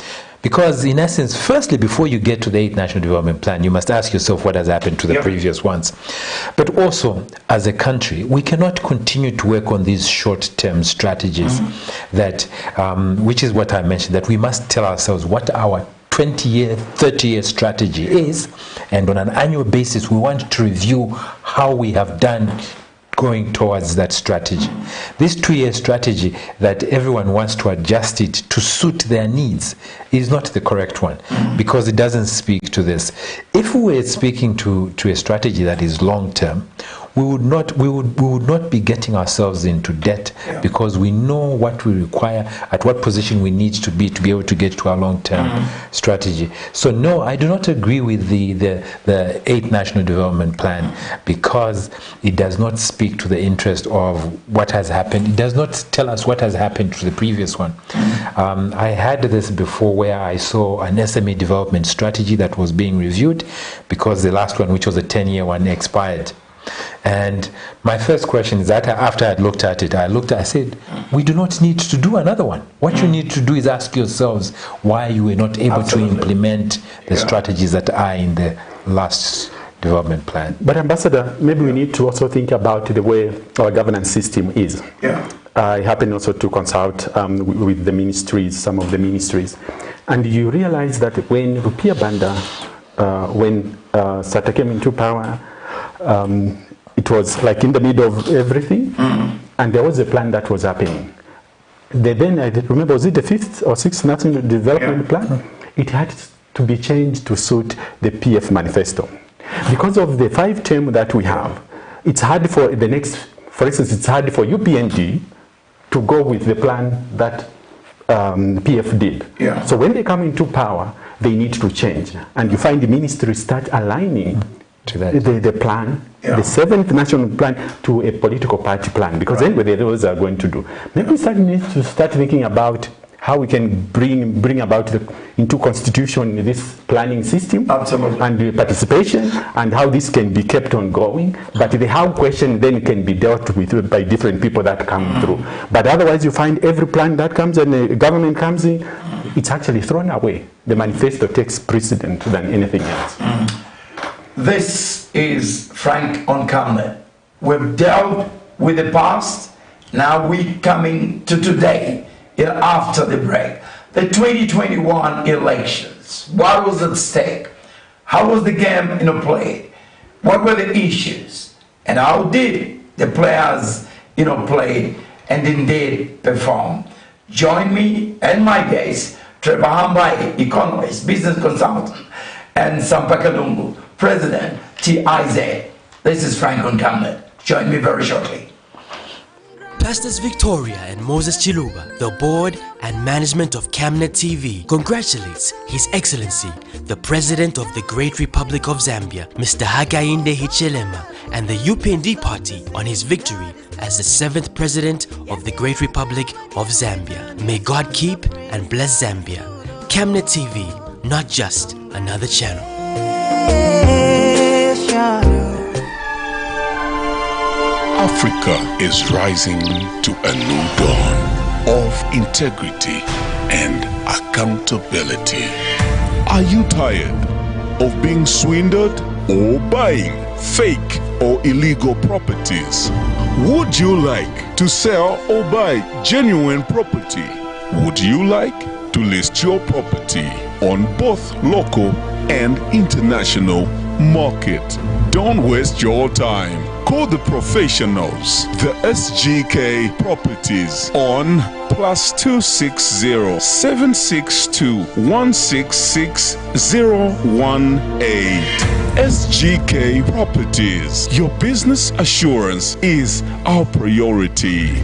Because in essence, firstly, before you get to the 8th National Development Plan, you must ask yourself what has happened to the previous ones. But also, as a country, we cannot continue to work on these short-term strategies that, which is what I mentioned, that we must tell ourselves what our 20-year, 30-year strategy is, and on an annual basis, we want to review how we have done going towards that strategy. This 2-year strategy that everyone wants to adjust it to suit their needs is not the correct one, because it doesn't speak to this. If we were speaking to a strategy that is long-term, we would not be getting ourselves into debt, because we know what we require, at what position we need to be able to get to our long-term strategy. So no, I do not agree with the 8th National Development Plan, because it does not speak to the interest of what has happened. It does not tell us what has happened to the previous one. I had this before, where I saw an SME development strategy that was being reviewed, because the last one, which was a 10-year one, expired. And my first question is that after I looked at it, I said, we do not need to do another one. What you need to do is ask yourselves why you were not able to implement the strategies that are in the last development plan. But Ambassador, maybe we need to also think about the way our governance system is. I happen also to consult with the ministries, some of the ministries, and you realize that when Rupiah Banda, when SATA came into power, it was like in the middle of everything, and there was a plan that was happening. Then I remember, was it the 5th or 6th National Development Plan? It had to be changed to suit the PF manifesto. Because of the 5-term that we have, it's hard for the next, for instance, it's hard for UPNG to go with the plan that PF did. Yeah. So when they come into power, they need to change. And you find the ministries start aligning To that. the plan, Yeah. the 7th national plan, to a political party plan. Because anyway, those are going to do. Maybe we need to start thinking about how we can bring about into constitution this planning system. Absolutely. And the participation, and how this can be kept on going. But the how question then can be dealt with by different people that come through. But otherwise, you find every plan that comes and the government comes in, it's actually thrown away. The manifesto takes precedent than anything else. This is Frank On Camnet. We've dealt with the past, now we're coming to today, after the break. The 2021 elections, what was at stake? How was the game played? What were the issues? And how did the players play and indeed perform? Join me and my guest, TREVOR HAMBAYI, economist, business consultant, and SAMPA KALUNGU, President, TIZ. This is Frank On Camnet. Join me very shortly. Pastors Victoria and Moses Chiluba, the board and management of Camnet TV, congratulates His Excellency, the President of the Great Republic of Zambia, Mr. Hakainde Hichilema, and the UPND party on his victory as the 7th President of the Great Republic of Zambia. May God keep and bless Zambia. Camnet TV, not just another channel. Africa is rising to a new dawn of integrity and accountability. Are you tired of being swindled or buying fake or illegal properties? Would you like to sell or buy genuine property? Would you like to list your property on both local and international market? Don't waste your time. Call the professionals, the SGK Properties, on +260 762 166 018. SGK Properties. Your business assurance is our priority.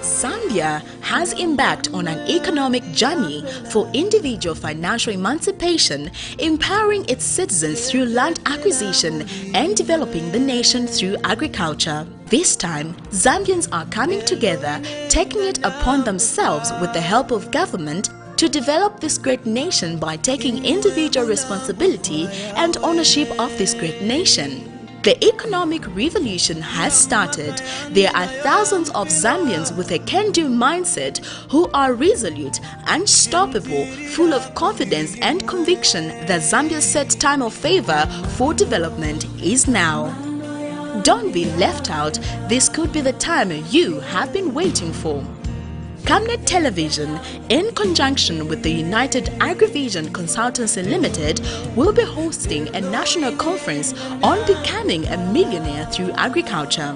Zambia has embarked on an economic journey for individual financial emancipation, empowering its citizens through land acquisition and developing the nation through agriculture. This time, Zambians are coming together, taking it upon themselves with the help of government to develop this great nation by taking individual responsibility and ownership of this great nation. The economic revolution has started. There are thousands of Zambians with a can-do mindset who are resolute, unstoppable, full of confidence and conviction that Zambia's set time of favor for development is now. Don't be left out. This could be the time you have been waiting for. Camnet Television, in conjunction with the United Agrivision Consultancy Limited, will be hosting a national conference on becoming a millionaire through agriculture.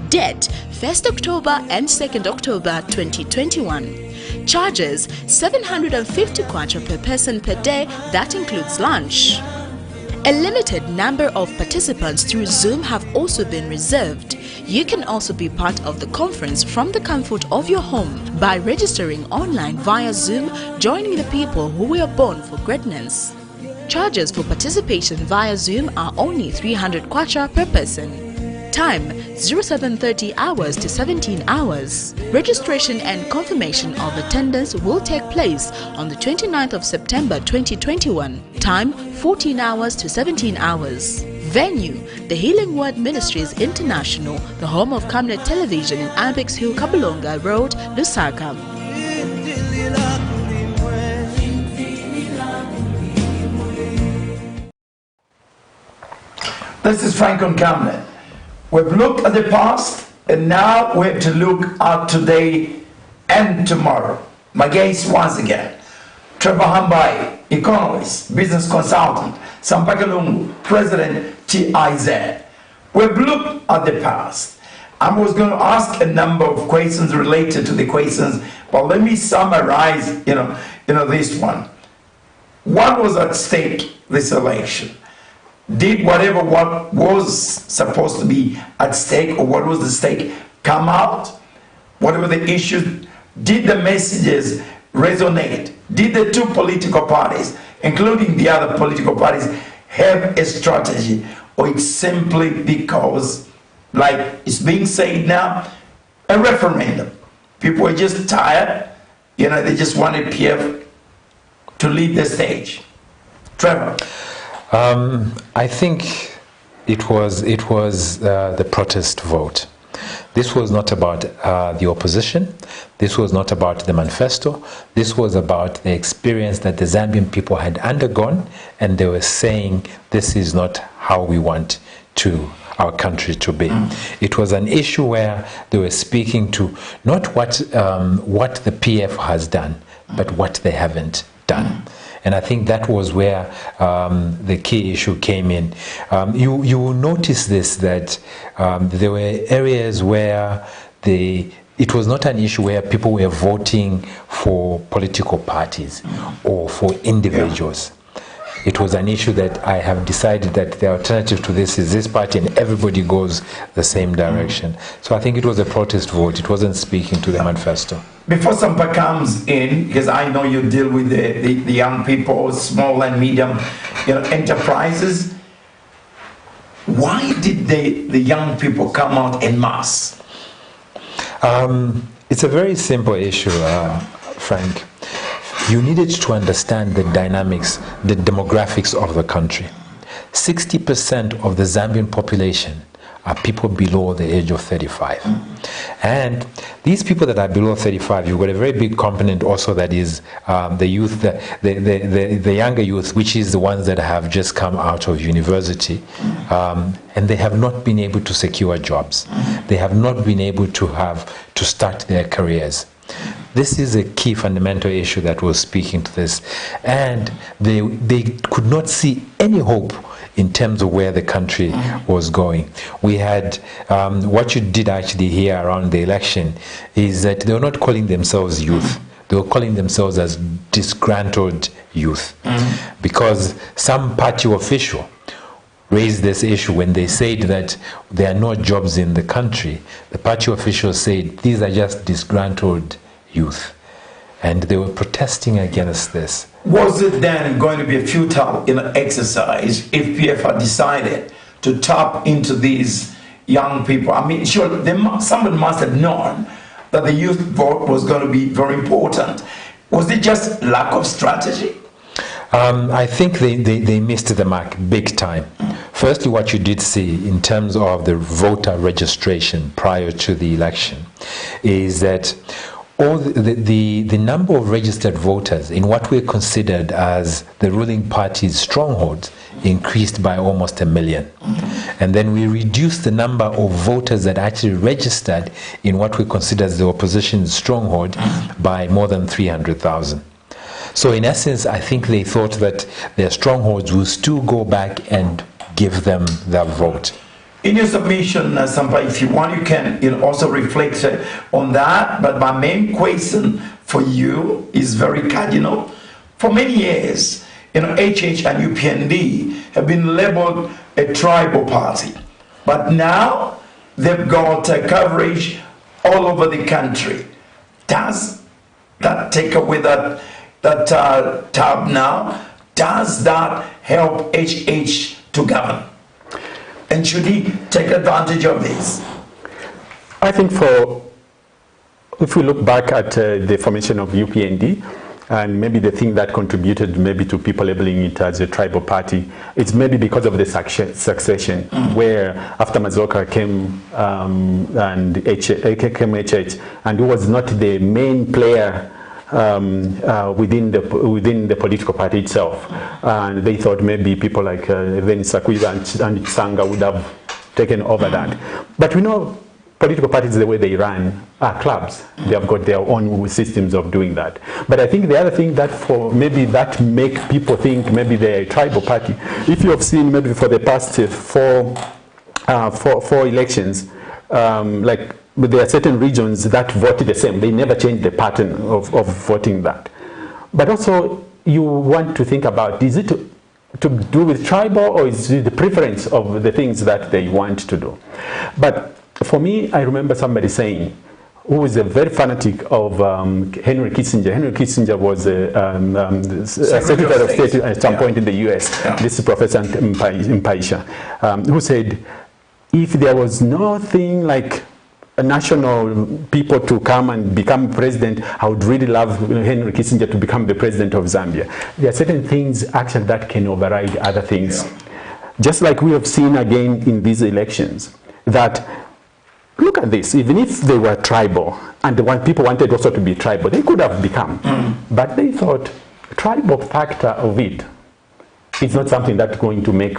Date 1st October and 2nd October 2021. Charges 750 kwacha per person per day, that includes lunch. A limited number of participants through Zoom have also been reserved. You can also be part of the conference from the comfort of your home by registering online via Zoom, joining the people who were born for greatness. Charges for participation via Zoom are only 300 kwacha per person. Time 0730 hours to 17 hours. Registration and confirmation of attendance will take place on the 29th of September 2021. Time 14 hours to 17 hours. Venue, the Healing Word Ministries International, the home of Camnet Television in Abex Hill, Kabulonga Road, Lusaka. This is Frank On Camnet. We've looked at the past and now we have to look at today and tomorrow. My guest once again, TREVOR HAMBAYI, economist, business consultant, SAMPA KALUNGU, President TIZ. We've looked at the past. I was going to ask a number of questions related to the questions, but let me summarize, this one. What was at stake this election? Did whatever what was supposed to be at stake, or what was the stake, come out? Whatever the issues, did the messages resonate? Did the two political parties, including the other political parties, have a strategy? Or it's simply because, like it's being said now, a referendum. People were just tired, they just wanted PF to lead the stage. Trevor? I think it was the protest vote. This was not about the opposition. This was not about the manifesto. This was about the experience that the Zambian people had undergone, and they were saying this is not how we want our country to be. It was an issue where they were speaking to not what the PF has done, but what they haven't done. And I think that was where the key issue came in. You will notice this, that there were areas where it was not an issue where people were voting for political parties or for individuals. It was an issue that I have decided that the alternative to this is this party, and everybody goes the same direction. So I think it was a protest vote. It wasn't speaking to the manifesto. Before SAMPA comes in, because I know you deal with the young people, small and medium enterprises, why did the young people come out en masse? It's a very simple issue, Frank. You needed to understand the dynamics, the demographics of the country. 60% of the Zambian population are people below the age of 35. And these people that are below 35, you've got a very big component also that is the youth, the younger youth, which is the ones that have just come out of university, and they have not been able to secure jobs. They have not been able to start their careers. This is a key fundamental issue that was speaking to this. And they could not see any hope in terms of where the country was going. We had, what you did actually here around the election is that they were not calling themselves youth. They were calling themselves as disgruntled youth. Because some party official raised this issue when they said that there are no jobs in the country. The party officials said these are just disgruntled youth, and they were protesting against this. Was it then going to be a futile exercise if PF had decided to tap into these young people? I mean, sure, somebody must have known that the youth vote was going to be very important. Was it just lack of strategy? I think they missed the mark big time. Firstly, what you did see in terms of the voter registration prior to the election is that all the number of registered voters in what we considered as the ruling party's strongholds increased by almost 1 million. And then we reduced the number of voters that actually registered in what we consider as the opposition's stronghold by more than 300,000. So in essence, I think they thought that their strongholds will still go back and give them their vote. In your submission, SAMPA, if you want, you can also reflect on that. But my main question for you is very cardinal. For many years, HH and UPND have been labeled a tribal party. But now they've got coverage all over the country. Does that take away that tab now? Does that help HH to govern? And should he take advantage of this? I think if we look back at the formation of UPND, and maybe the thing that contributed maybe to people labeling it as a tribal party, it's maybe because of the succession, where after Mazoka came and came HH, and he was not the main player within the political party itself, and they thought maybe people like then Sakwiza and Sanga would have taken over that. But we know political parties, the way they run, are clubs. They have got their own systems of doing that. But I think the other thing that make people think maybe they're a tribal party, if you have seen maybe for the past four elections, but there are certain regions that voted the same. They never changed the pattern of voting that. But also, you want to think about, is it to do with tribal, or is it the preference of the things that they want to do? But for me, I remember somebody saying, who was a very fanatic of Henry Kissinger. Henry Kissinger was a Secretary of State at some point in the US. Yeah. This is Professor Mpaisha, who said, if there was nothing like a national people to come and become president, I would really love Henry Kissinger to become the president of Zambia. There are certain things actually that can override other things. Yeah. Just like we have seen again in these elections, that look at this, even if they were tribal, and people wanted also to be tribal, they could have become. But they thought, tribal factor of it is not something that's going to make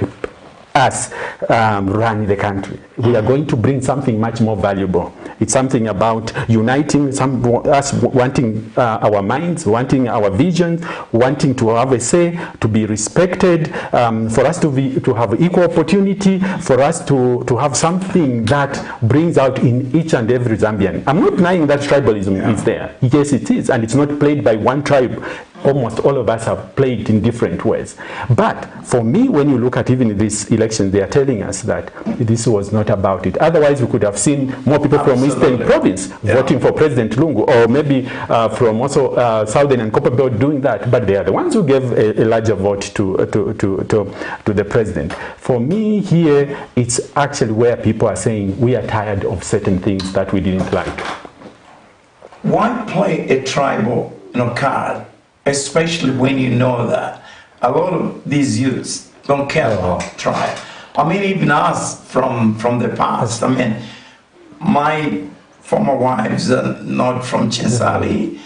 us run the country. We are going to bring something much more valuable. It's something about uniting, us wanting our minds, wanting our visions, wanting to have a say, to be respected, for us to have equal opportunity, for us to have something that brings out in each and every Zambian. I'm not denying that tribalism is there. Yes, it is, and it's not played by one tribe. Almost all of us have played in different ways. But for me, when you look at even this election, they are telling us that this was not about it. Otherwise, we could have seen more people from Eastern Province voting for President Lungu, or maybe from also Southern and Copper Belt doing that. But they are the ones who gave a larger vote to the president. For me here, it's actually where people are saying we are tired of certain things that we didn't like. Why play a tribal card? Especially when you know that a lot of these youths don't care about tribe. I mean, even us from the past. I mean, my former wives are not from Chesali.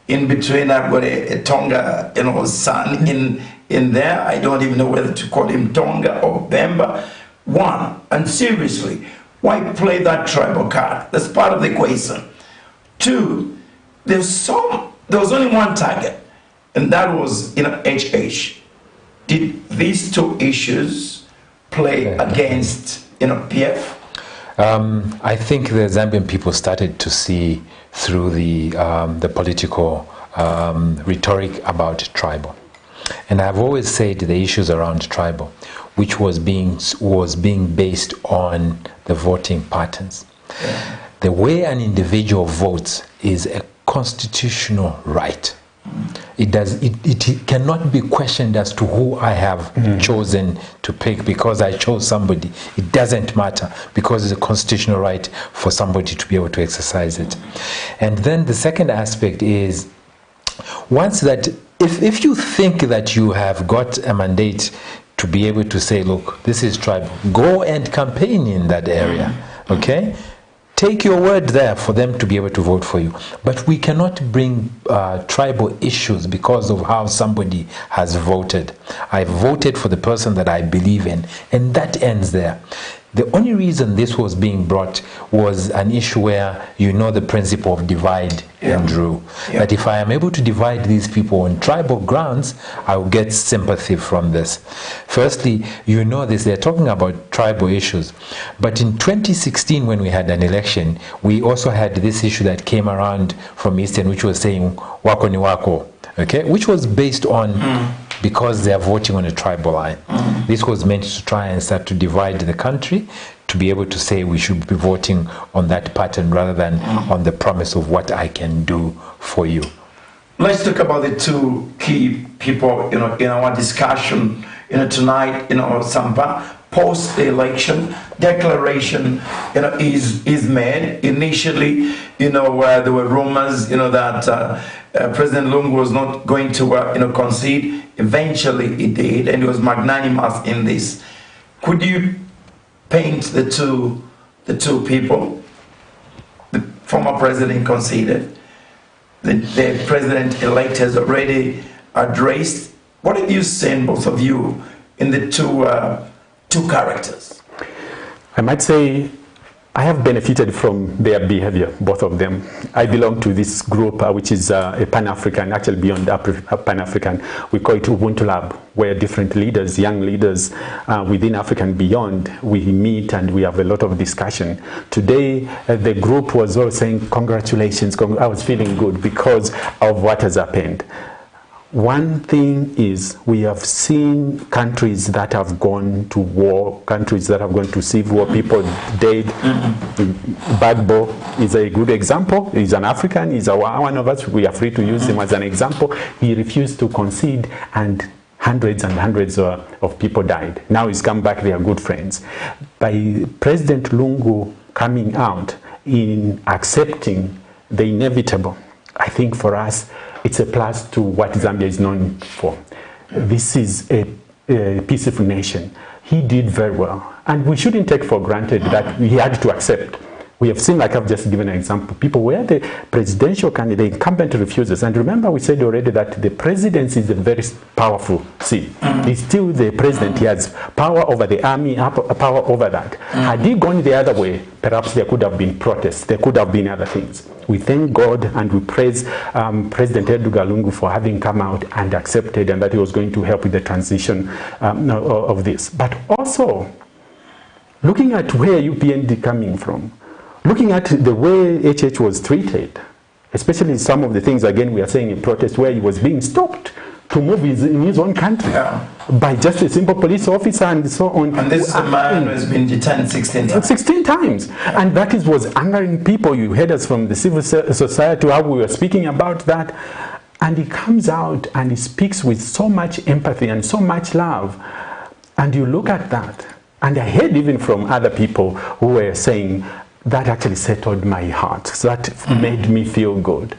In between, I've got a Tonga, son in there. I don't even know whether to call him Tonga or Bemba. One, and seriously, why play that tribal card? That's part of the equation. Two, there was only one target. And that was, HH. Did these two issues play against, PF? I think the Zambian people started to see through the political rhetoric about tribal. And I've always said the issues around tribal, which was being based on the voting patterns. Yeah. The way an individual votes is a constitutional right. It cannot be questioned as to who I have chosen to pick because I chose somebody. It doesn't matter because it's a constitutional right for somebody to be able to exercise it. And then the second aspect is, once that, if you think that you have got a mandate to be able to say, look, this is tribal, go and campaign in that area, okay? Take your word there for them to be able to vote for you. But we cannot bring tribal issues because of how somebody has voted. I voted for the person that I believe in, and that ends there. The only reason this was being brought was an issue where the principle of divide and rule. That if I am able to divide these people on tribal grounds, I will get sympathy from this. Firstly, this, they're talking about tribal issues. But in 2016, when we had an election, we also had this issue that came around from Eastern, which was saying, wako ni wako, okay? Which was based on because they are voting on a tribal line. This was meant to try and start to divide the country, to be able to say we should be voting on that pattern rather than on the promise of what I can do for you. Let's talk about the two key people, in our discussion, tonight, SAMPA. Post the election, declaration, is made. Initially, where there were rumors, that President Lungu was not going to, concede. Eventually, he did, and he was magnanimous in this. Could you paint the two people? The former president conceded. The president-elect has already addressed. What have you seen, both of you, in the two characters? I might say I have benefited from their behavior, both of them. I belong to this group which is a Pan-African, actually beyond Pan-African. We call it Ubuntu Lab, where different leaders, young leaders within Africa and beyond, we meet and we have a lot of discussion. Today, the group was all saying, congratulations, I was feeling good because of what has happened. One thing is, we have seen countries that have gone to war, countries that have gone to civil war, people dead. Bagbo is a good example. He's an African, he's one of us, we are free to use him as an example. He refused to concede, and hundreds and hundreds of people died. Now he's come back, they are good friends. By President Lungu coming out in accepting the inevitable, I think for us, it's a plus to what Zambia is known for. This is a peaceful nation. He did very well. And we shouldn't take for granted that he had to accept. We have seen, like I've just given an example, people where the presidential candidate, the incumbent refuses. And remember, we said already that the presidency is a very powerful seat. He's still the president. He has power over the army, power over that. Had he gone the other way, perhaps there could have been protests. There could have been other things. We thank God and we praise President Edgar Lungu for having come out and accepted, and that he was going to help with the transition of this. But also, looking at where UPND coming from, looking at the way HH was treated, especially some of the things, again, we are saying in protest, where he was being stopped to move in his own country by just a simple police officer and so on. And this is a man who has been detained 16 times. 16 times. And that was angering people. You heard us from the civil society, how we were speaking about that. And he comes out and he speaks with so much empathy and so much love. And you look at that. And I heard even from other people who were saying, that actually settled my heart. So that made me feel good.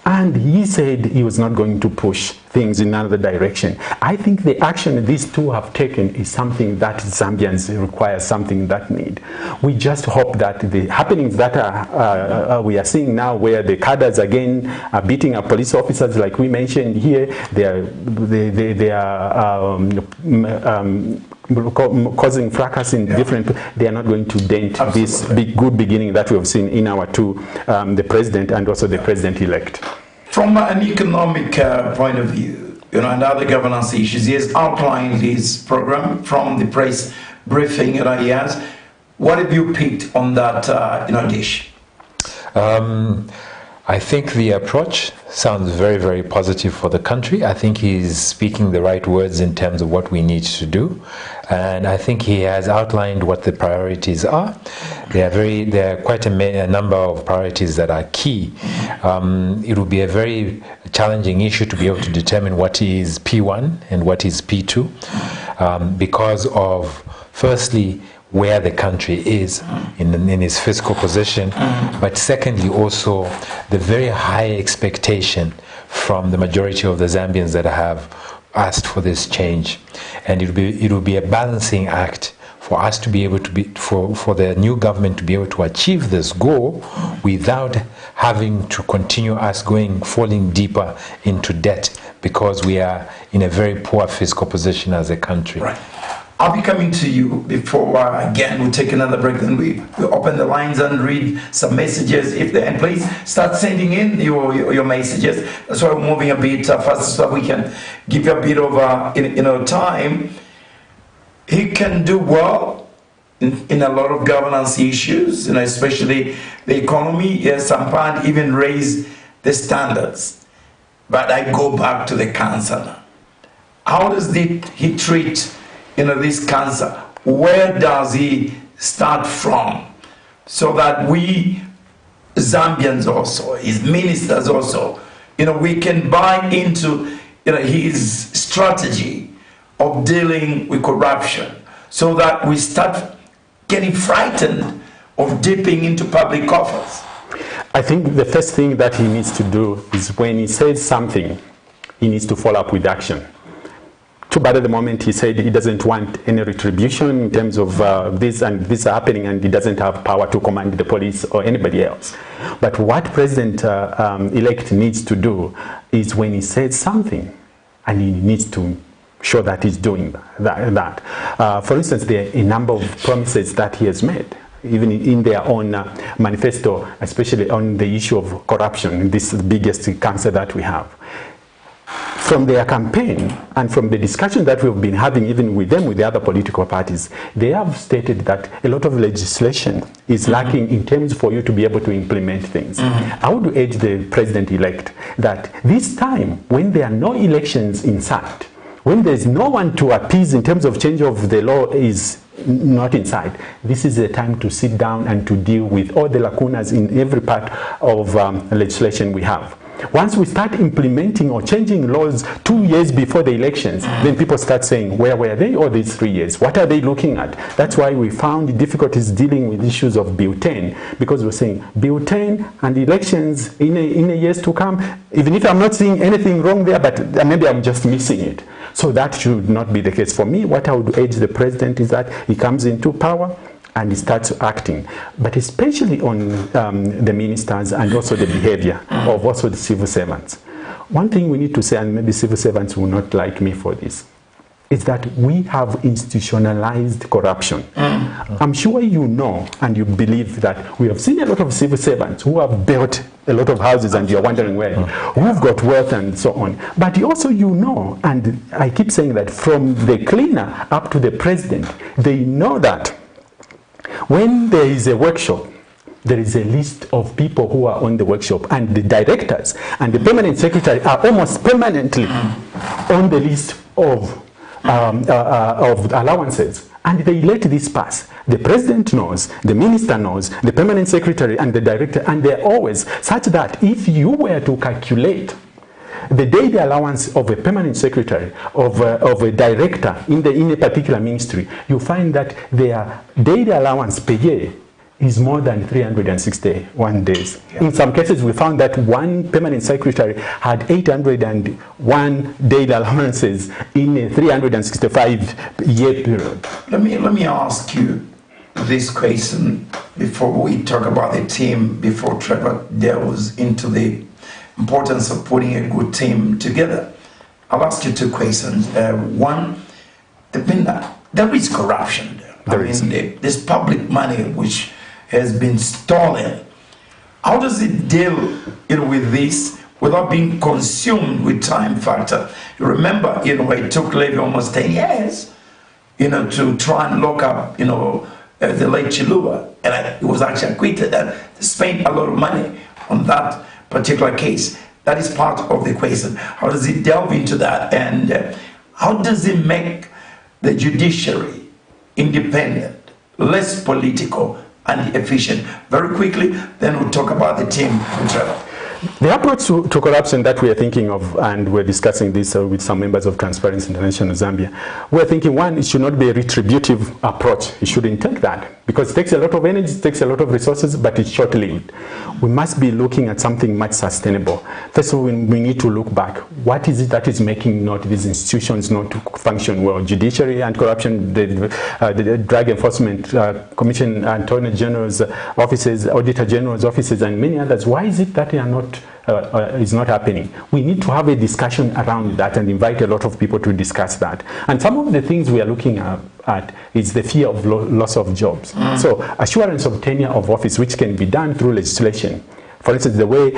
And he said he was not going to push things in another direction. I think the action these two have taken is something that Zambians require, something that need. We just hope that the happenings that we are seeing now, where the cadres again are beating up police officers, like we mentioned here, they are causing fracas in different, they are not going to dent this good beginning that we have seen in our two, the president and also the president-elect. From an economic point of view, and other governance issues, he has outlined his program from the press briefing that he has. What have you picked on that dish? I think the approach sounds very, very positive for the country. I think he's speaking the right words in terms of what we need to do. And I think he has outlined what the priorities are. There are quite a number of priorities that are key. It will be a very challenging issue to be able to determine what is P1 and what is P2 because of, firstly, where the country is in its fiscal position, but secondly also the very high expectation from the majority of the Zambians that have asked for this change. And it will be a balancing act for us to be able to for the new government to be able to achieve this goal without having to continue us falling deeper into debt, because we are in a very poor fiscal position as a country. Right. I'll be coming to you before, again, we'll take another break, then we open the lines and read some messages. If they're in, please start sending in your messages. That's why we're moving a bit faster so that we can give you a bit of time. He can do well in a lot of governance issues, especially the economy, SAMPA, and even raise the standards. But I go back to the cancer now. How does he treat this cancer? Where does he start from? So that we Zambians also, his ministers also, we can buy into his strategy of dealing with corruption, so that we start getting frightened of dipping into public coffers. I think the first thing that he needs to do is, when he says something, he needs to follow up with action. Too bad at the moment he said he doesn't want any retribution in terms of this and this happening, and he doesn't have power to command the police or anybody else. But what President-elect needs to do is, when he says something, and he needs to show that he's doing that. For instance, there are a number of promises that he has made, even in their own manifesto, especially on the issue of corruption, this is the biggest cancer that we have. from their campaign and from the discussion that we've been having even with them, with the other political parties, they have stated that a lot of legislation is lacking in terms for you to be able to implement things. I would urge the president-elect that this time, when there are no elections in sight, when there's no one to appease in terms of change of the law is not in sight, this is the time to sit down and to deal with all the lacunas in every part of legislation we have. Once we start implementing or changing laws 2 years before the elections, then people start saying, where were they all these 3 years? What are they looking at? That's why we found difficulties dealing with issues of Bill 10, because we're saying Bill 10 and elections in a years to come, even if I'm not seeing anything wrong there, but maybe I'm just missing it. So that should not be the case. For me, what I would urge the president is that he comes into power and he starts acting, but especially on the ministers and also the behavior of also the civil servants. One thing we need to say, and maybe civil servants will not like me for this, is that we have institutionalized corruption. I'm sure you know and you believe that we have seen a lot of civil servants who have built a lot of houses and you're wondering where, who've got wealth and so on. But also you know, and I keep saying that from the cleaner up to the president, they know that when there is a workshop, there is a list of people who are on the workshop, and the directors and the permanent secretary are almost permanently on the list of allowances, and they let this pass. The president knows, the minister knows, the permanent secretary and the director, and they're always such that if you were to calculate the daily allowance of a permanent secretary, of a director in a particular ministry, you find that their daily allowance per year is more than 361 days. In some cases, we found that one permanent secretary had 801 daily allowances in a 365-year period. Let me ask you this question before we talk about the team, before Trevor delves into the importance of putting a good team together. I'll ask you two questions. One, there is corruption there. There's public money which has been stolen. How does it deal with this without being consumed with time factor? You remember, it took Levy almost 10 years, to try and lock up, the late Chiluba, and he was actually acquitted and spent a lot of money on that particular case. That is part of the equation. How does it delve into that, and how does it make the judiciary independent, less political and efficient? Very quickly, then we'll talk about the team, Trevor. The approach to corruption that we are thinking of, and we're discussing this with some members of Transparency International Zambia, we're thinking, one, it should not be a retributive approach. It shouldn't take that, because it takes a lot of energy, it takes a lot of resources, but it's short-lived. We must be looking at something much sustainable. First of all, we need to look back. What is it that is making these institutions not to function well? Judiciary and corruption, the Drug Enforcement Commission, Attorney General's offices, Auditor General's offices, and many others. Why is it that they are not is not happening? We need to have a discussion around that and invite a lot of people to discuss that. And some of the things we are looking at is the fear of loss of jobs. So assurance of tenure of office, which can be done through legislation. For instance, the way,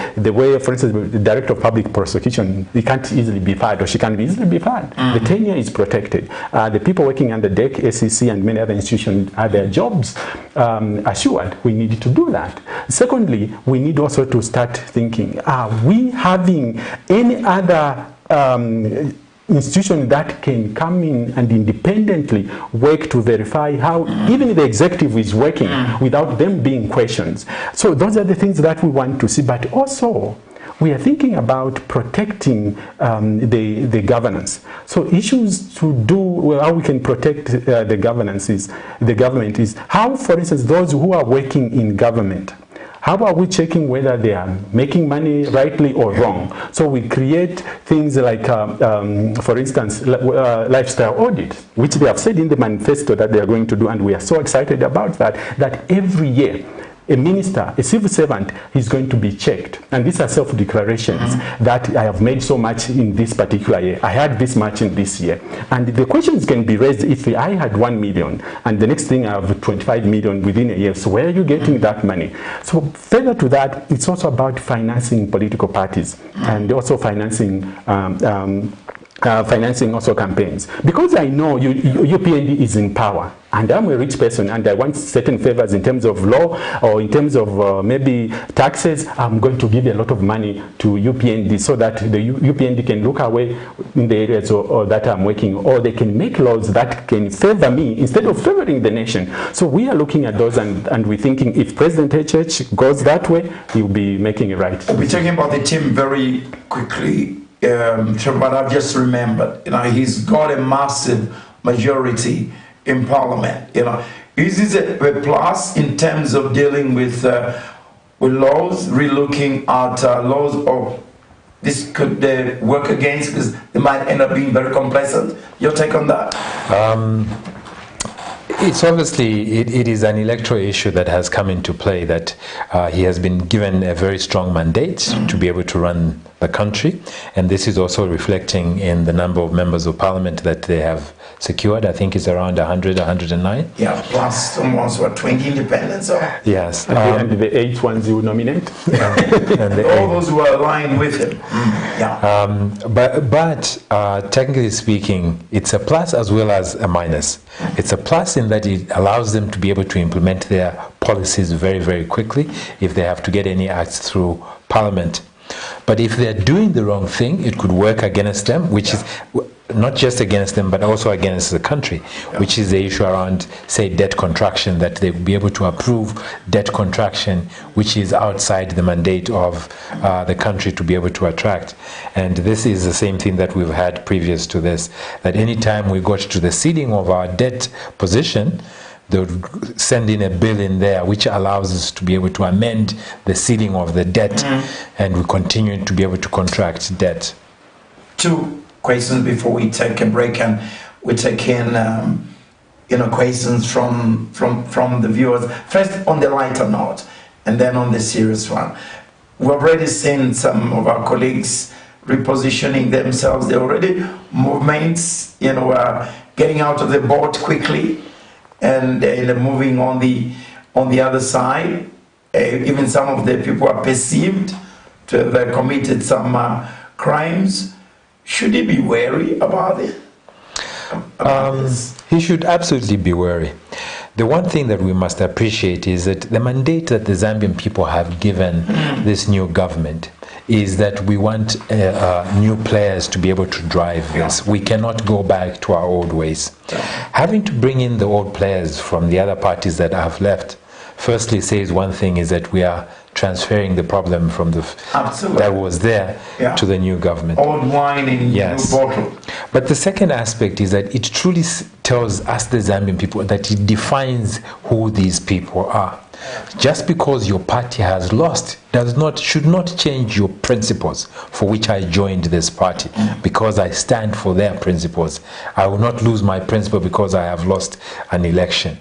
for instance, the Director of Public Prosecution, he can't easily be fired, or she can easily be fired. The tenure is protected. The people working under DEC, SEC, and many other institutions have their jobs assured. We need to do that. Secondly, we need also to start thinking, are we having any other institution that can come in and independently work to verify how even the executive is working without them being questioned? So those are the things that we want to see, but also we are thinking about protecting the governance. So issues to do how we can protect the government is how, for instance, those who are working in government, how are we checking whether they are making money rightly or wrong? So we create things like, for instance, lifestyle audit, which they have said in the manifesto that they are going to do, and we are so excited about that, that every year a minister, a civil servant, is going to be checked. And these are self-declarations that I have made so much in this particular year. I had this much in this year. And the questions can be raised if I had 1 million and the next thing I have 25 million within a year. So where are you getting that money? So further to that, it's also about financing political parties and also financing financing also campaigns. Because I know UPND is in power and I'm a rich person and I want certain favors in terms of law or in terms of maybe taxes, I'm going to give a lot of money to UPND so that the UPND can look away in the areas or that I'm working, or they can make laws that can favor me instead of favoring the nation. So we are looking at those and we're thinking if President HH goes that way, he'll be making it right. We're talking about the team very quickly. But I've just remembered, he's got a massive majority in Parliament. Is this a plus in terms of dealing with laws, relooking at laws, or this could work against because they might end up being very complacent? Your take on that? It's obviously, it is an electoral issue that has come into play, that he has been given a very strong mandate to be able to run the country, and this is also reflecting in the number of members of parliament that they have secured. I think it's around 100, 109. Yeah, plus almost 20 independents. Yes. And the 8 ones you nominate. And all those who are aligned with him. Yeah. But technically speaking, it's a plus as well as a minus. It's a plus in that it allows them to be able to implement their policies very, very quickly if they have to get any acts through parliament. But if they're doing the wrong thing, it could work against them, which is not just against them, but also against the country, which is the issue around, say, debt contraction, that they will be able to approve debt contraction, which is outside the mandate of the country to be able to attract. And this is the same thing that we've had previous to this, that anytime we got to the ceiling of our debt position, they would send in a bill in there which allows us to be able to amend the ceiling of the debt, and we continue to be able to contract debt. 2 questions before we take a break, and we take in questions from the viewers. First on the lighter note, and then on the serious one. We've already seen some of our colleagues repositioning themselves. They're already movements, getting out of the boat quickly and moving on the other side. Even some of the people are perceived to have committed some crimes. Should he be wary about it? He should absolutely be wary. The one thing that we must appreciate is that the mandate that the Zambian people have given this new government is that we want new players to be able to drive this. We cannot go back to our old ways. Having to bring in the old players from the other parties that have left, firstly says one thing, is that we are transferring the problem from the that was there to the new government. Old wine in new bottle. But the second aspect is that it truly tells us, the Zambian people, that it defines who these people are. Just because your party has lost should not change your principles for which I joined this party, because I stand for their principles. I will not lose my principle because I have lost an election.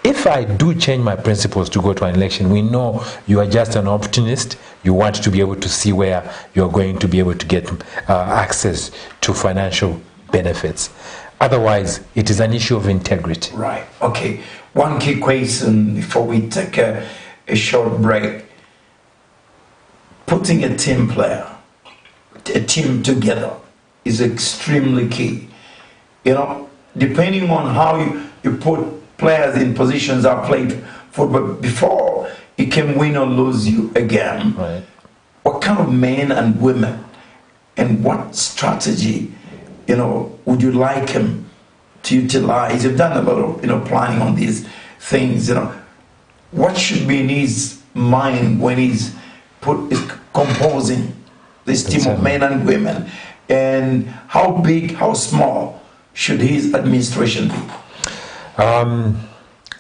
If I do change my principles to go to an election, we know you are just an opportunist. You want to be able to see where you're going to be able to get access to financial benefits. Otherwise, it is an issue of integrity. Right. Okay. One key question before we take a short break. Putting a team together is extremely key. Depending on how you put players in positions that played football before, it can win or lose you again. Right. What kind of men and women and what strategy, would you like him to utilize? You've done a lot of, planning on these things, What should be in his mind when he's composing this team of men and women? And how big, how small should his administration be?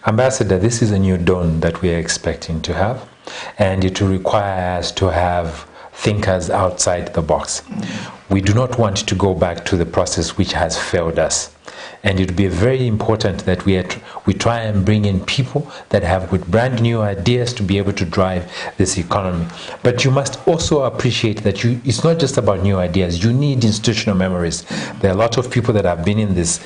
Ambassador, this is a new dawn that we are expecting to have, and it will require us to have thinkers outside the box. We do not want to go back to the process which has failed us, and it would be very important that We try and bring in people that have with brand new ideas to be able to drive this economy. But you must also appreciate that it's not just about new ideas. You need institutional memories. There are a lot of people that have been in this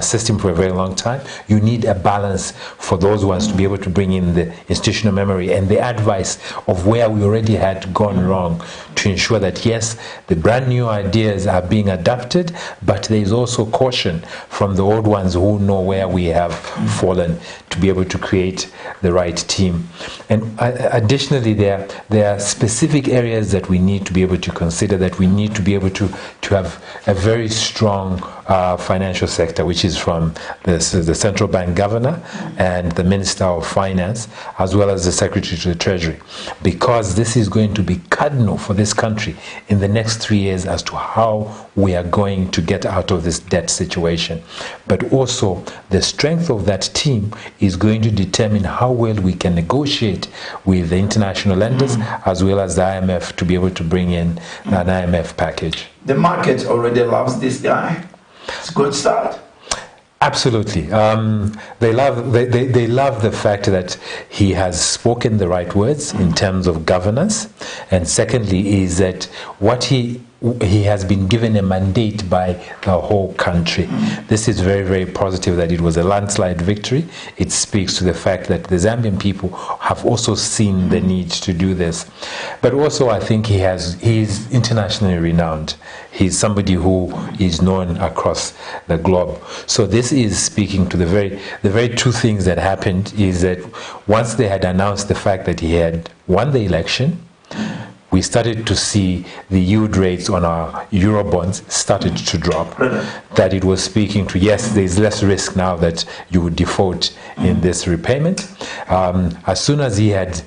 system for a very long time. You need a balance for those ones to be able to bring in the institutional memory and the advice of where we already had gone wrong, to ensure that yes, the brand new ideas are being adapted, but there is also caution from the old ones who know where we have fallen, to be able to create the right team. And additionally, there are specific areas that we need to be able to consider, that we need to be able to have a very strong financial sector, which is from the central bank governor and the Minister of Finance, as well as the Secretary to the Treasury, because this is going to be cardinal for this country in the next 3 years as to how we are going to get out of this debt situation. But also, the strength of that team is going to determine how well we can negotiate with the international lenders as well as the IMF to be able to bring in an IMF package. The market already loves this guy. It's a good start. Absolutely. They love the fact that he has spoken the right words in terms of governance, and secondly is that what he has been given a mandate by the whole country. This is very, very positive that it was a landslide victory. It speaks to the fact that the Zambian people have also seen the need to do this. But also I think he is internationally renowned. He's somebody who is known across the globe. So this is speaking to the very two things that happened is that once they had announced the fact that he had won the election, we started to see the yield rates on our euro bonds started to drop. That it was speaking to, yes, there's less risk now that you would default in this repayment. As soon as he had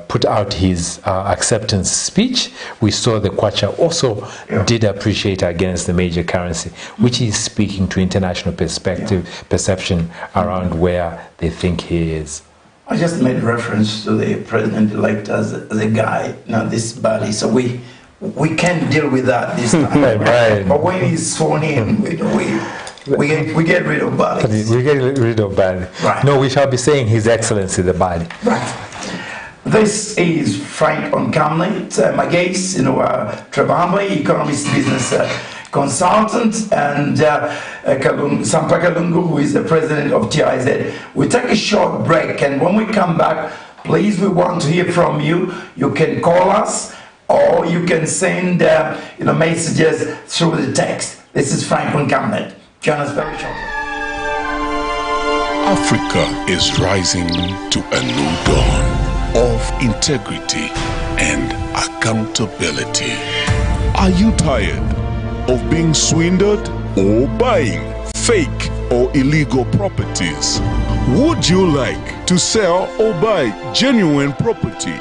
put out his acceptance speech, we saw the kwacha also did appreciate against the major currency, which is speaking to international perception around where they think he is. I just made reference to the president-elect as a guy, not this body. So we can't deal with that this time. Right. But when he's sworn in, we get rid of bodies. We get rid of body. Right. No, we shall be saying His Excellency the body. Right. This is Frank On Camnet. My guest, TREVOR, HAMBAYI, economist, business consultant, and SAMPA KALUNGU, who is the president of TIZ. We take a short break, and when we come back, please, we want to hear from you. You can call us, or you can send messages through the text. This is Frank On Camnet. Join us very shortly. Africa is rising to a new dawn of integrity and accountability. Are you tired of being swindled or buying fake or illegal properties? Would you like to sell or buy genuine property?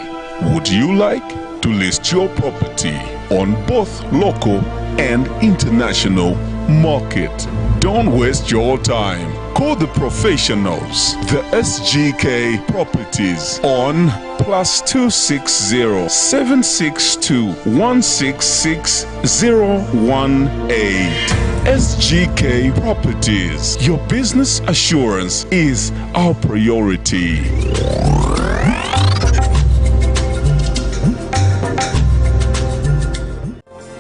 Would you like to list your property on both local and international market? Don't waste your time. Call the professionals, the SGK Properties, on +260 762 166 018. SGK Properties. Your business assurance is our priority.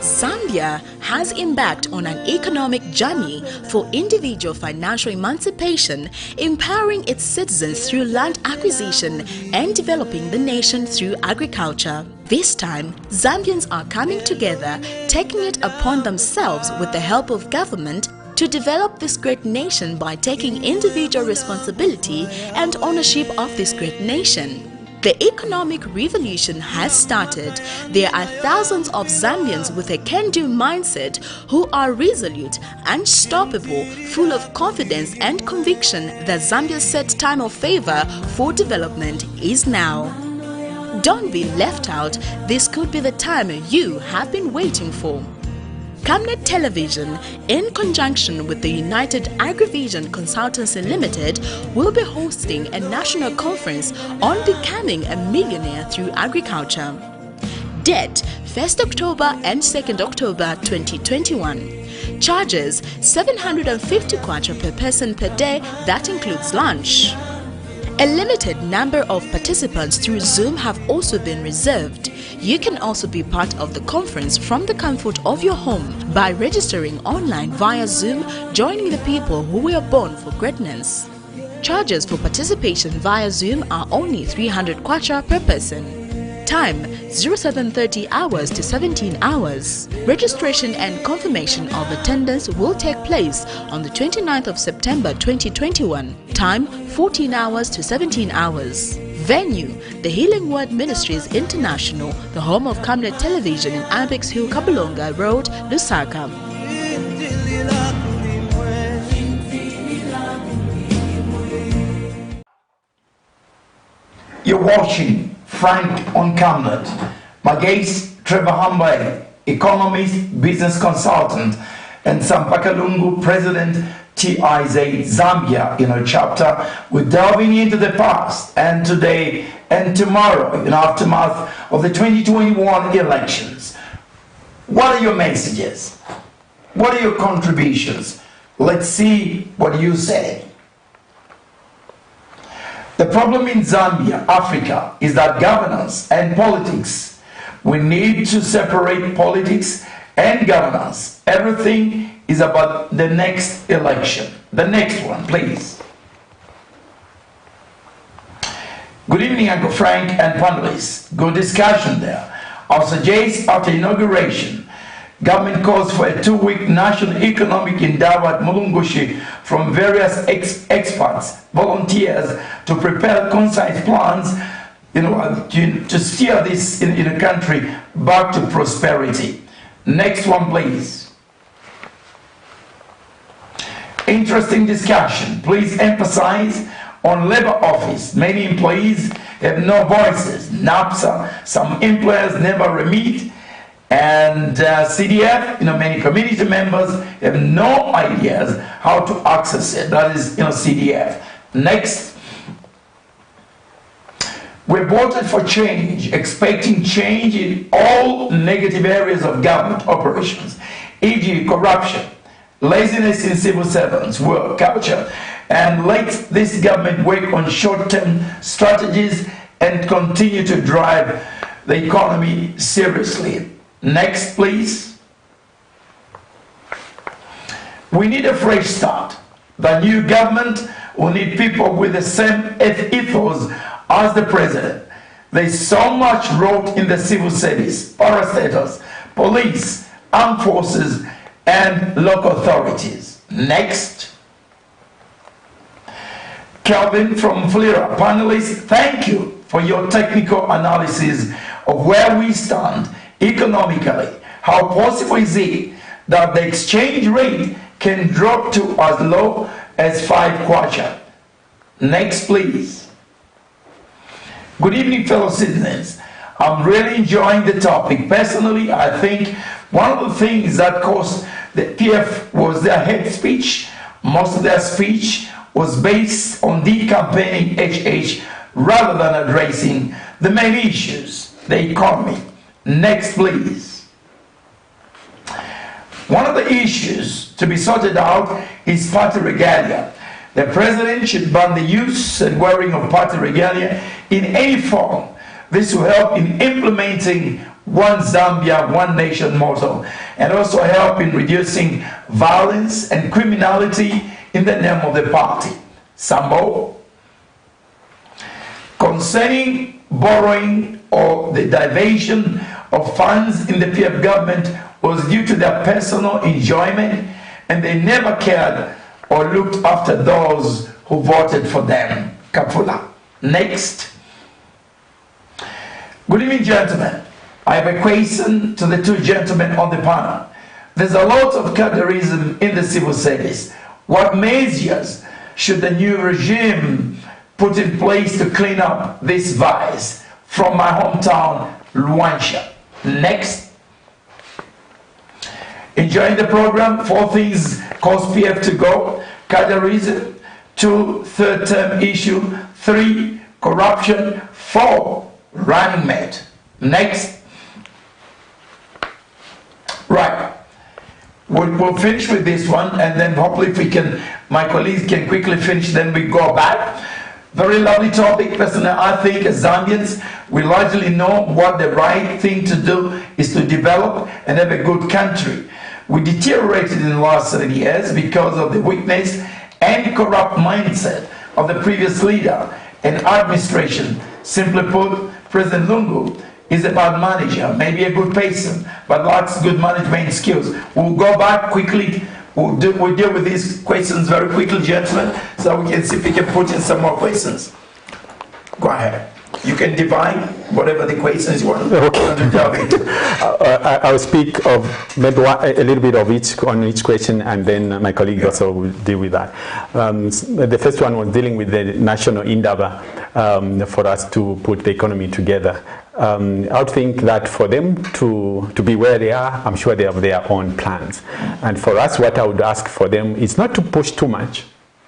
Zambia has embarked on an economic journey for individual financial emancipation, empowering its citizens through land acquisition and developing the nation through agriculture. This time, Zambians are coming together, taking it upon themselves with the help of government to develop this great nation by taking individual responsibility and ownership of this great nation. The economic revolution has started. There are thousands of Zambians with a can-do mindset who are resolute, unstoppable, full of confidence and conviction that Zambia's set time of favor for development is now. Don't be left out. This could be the time you have been waiting for. Camnet Television, in conjunction with the United Agrivision Consultancy Limited, will be hosting a national conference on becoming a millionaire through agriculture. Date: 1st October and 2nd October 2021. Charges 750 kwacha per person per day, that includes lunch. A limited number of participants through Zoom have also been reserved. You can also be part of the conference from the comfort of your home by registering online via Zoom, joining the people who were born for greatness. Charges for participation via Zoom are only 300 kwacha per person. Time 0730 hours to 17 hours. Registration and confirmation of attendance will take place on the 29th of September 2021. Time 14 hours to 17 hours. Venue, the Healing Word Ministries International, the home of Camnet Television in Apex Hill, Kabulonga Road, Lusaka. You're watching Frank on Camnet. My guest, Trevor HAMBAYI, economist, business consultant, and SAMPA KALUNGU president, TIZ Zambia, chapter. We're delving into the past and today and tomorrow in aftermath of the 2021 elections. What are your messages? What are your contributions? Let's see what you say. The problem in Zambia, Africa, is that governance and politics, we need to separate politics and governance. Everything is about the next election. The next one, please. Good evening, Uncle Frank and panelists. Good discussion there. I'll suggest after inauguration, government calls for a 2-week national economic endeavor at Mulungushi from various experts, volunteers to prepare concise plans, to steer this in the country back to prosperity. Next one, please. Interesting discussion. Please emphasize on labor office. Many employees have no voices. NAPSA, some employers never remit. And CDF, many community members have no ideas how to access it. That is, CDF. Next, we voted for change, expecting change in all negative areas of government operations, e.g. corruption, laziness in civil servants, work culture, and let this government work on short-term strategies and continue to drive the economy seriously. Next, please. We need a fresh start. The new government will need people with the same ethos as the president. There's so much rot in the civil service, parastatals, police, armed forces, and local authorities. Next. Calvin from Flira, panelists, thank you for your technical analysis of where we stand economically. How possible is it that the exchange rate can drop to as low as 5 kwacha? Next, please. Good evening, fellow citizens. I'm really enjoying the topic. Personally, I think one of the things that caused the PF was their hate speech. Most of their speech was based on decampaigning HH rather than addressing the main issues, the economy. Next, please. One of the issues to be sorted out is party regalia. The president should ban the use and wearing of party regalia in any form. This will help in implementing One Zambia, One Nation motto, and also help in reducing violence and criminality in the name of the party. Sambo. Concerning borrowing or the diversion of funds in the PF government was due to their personal enjoyment, and they never cared or looked after those who voted for them. Kapula. Next. Good evening, gentlemen. I have a question to the two gentlemen on the panel. There's a lot of cadreism in the civil service. What measures should the new regime put in place to clean up this vice? From my hometown, Luanshya. Next. Enjoying the program. 4 things cause PF to go. Cadreism. 2, third-term issue. 3, corruption. 4, running mate. Next. Right. we'll finish with this one, and then hopefully if we can, my colleagues can quickly finish, then we go back. Very lovely topic. Personally, I think as Zambians, we largely know what the right thing to do is to develop and have a good country. We deteriorated in the last 7 years because of the weakness and corrupt mindset of the previous leader and administration. Simply put, President Lungu is a bad manager, maybe a good person, but lacks good management skills. We'll go back quickly. We'll deal with these questions very quickly, gentlemen, so we can see if we can put in some more questions. Go ahead. You can divide whatever the questions you want to delve into. I'll speak of maybe a little bit of each on each question, and then my colleague also will deal with that. The first one was dealing with the national indaba for us to put the economy together. I would think that for them to be where they are, I'm sure they have their own plans. And for us, what I would ask for them is not to push too much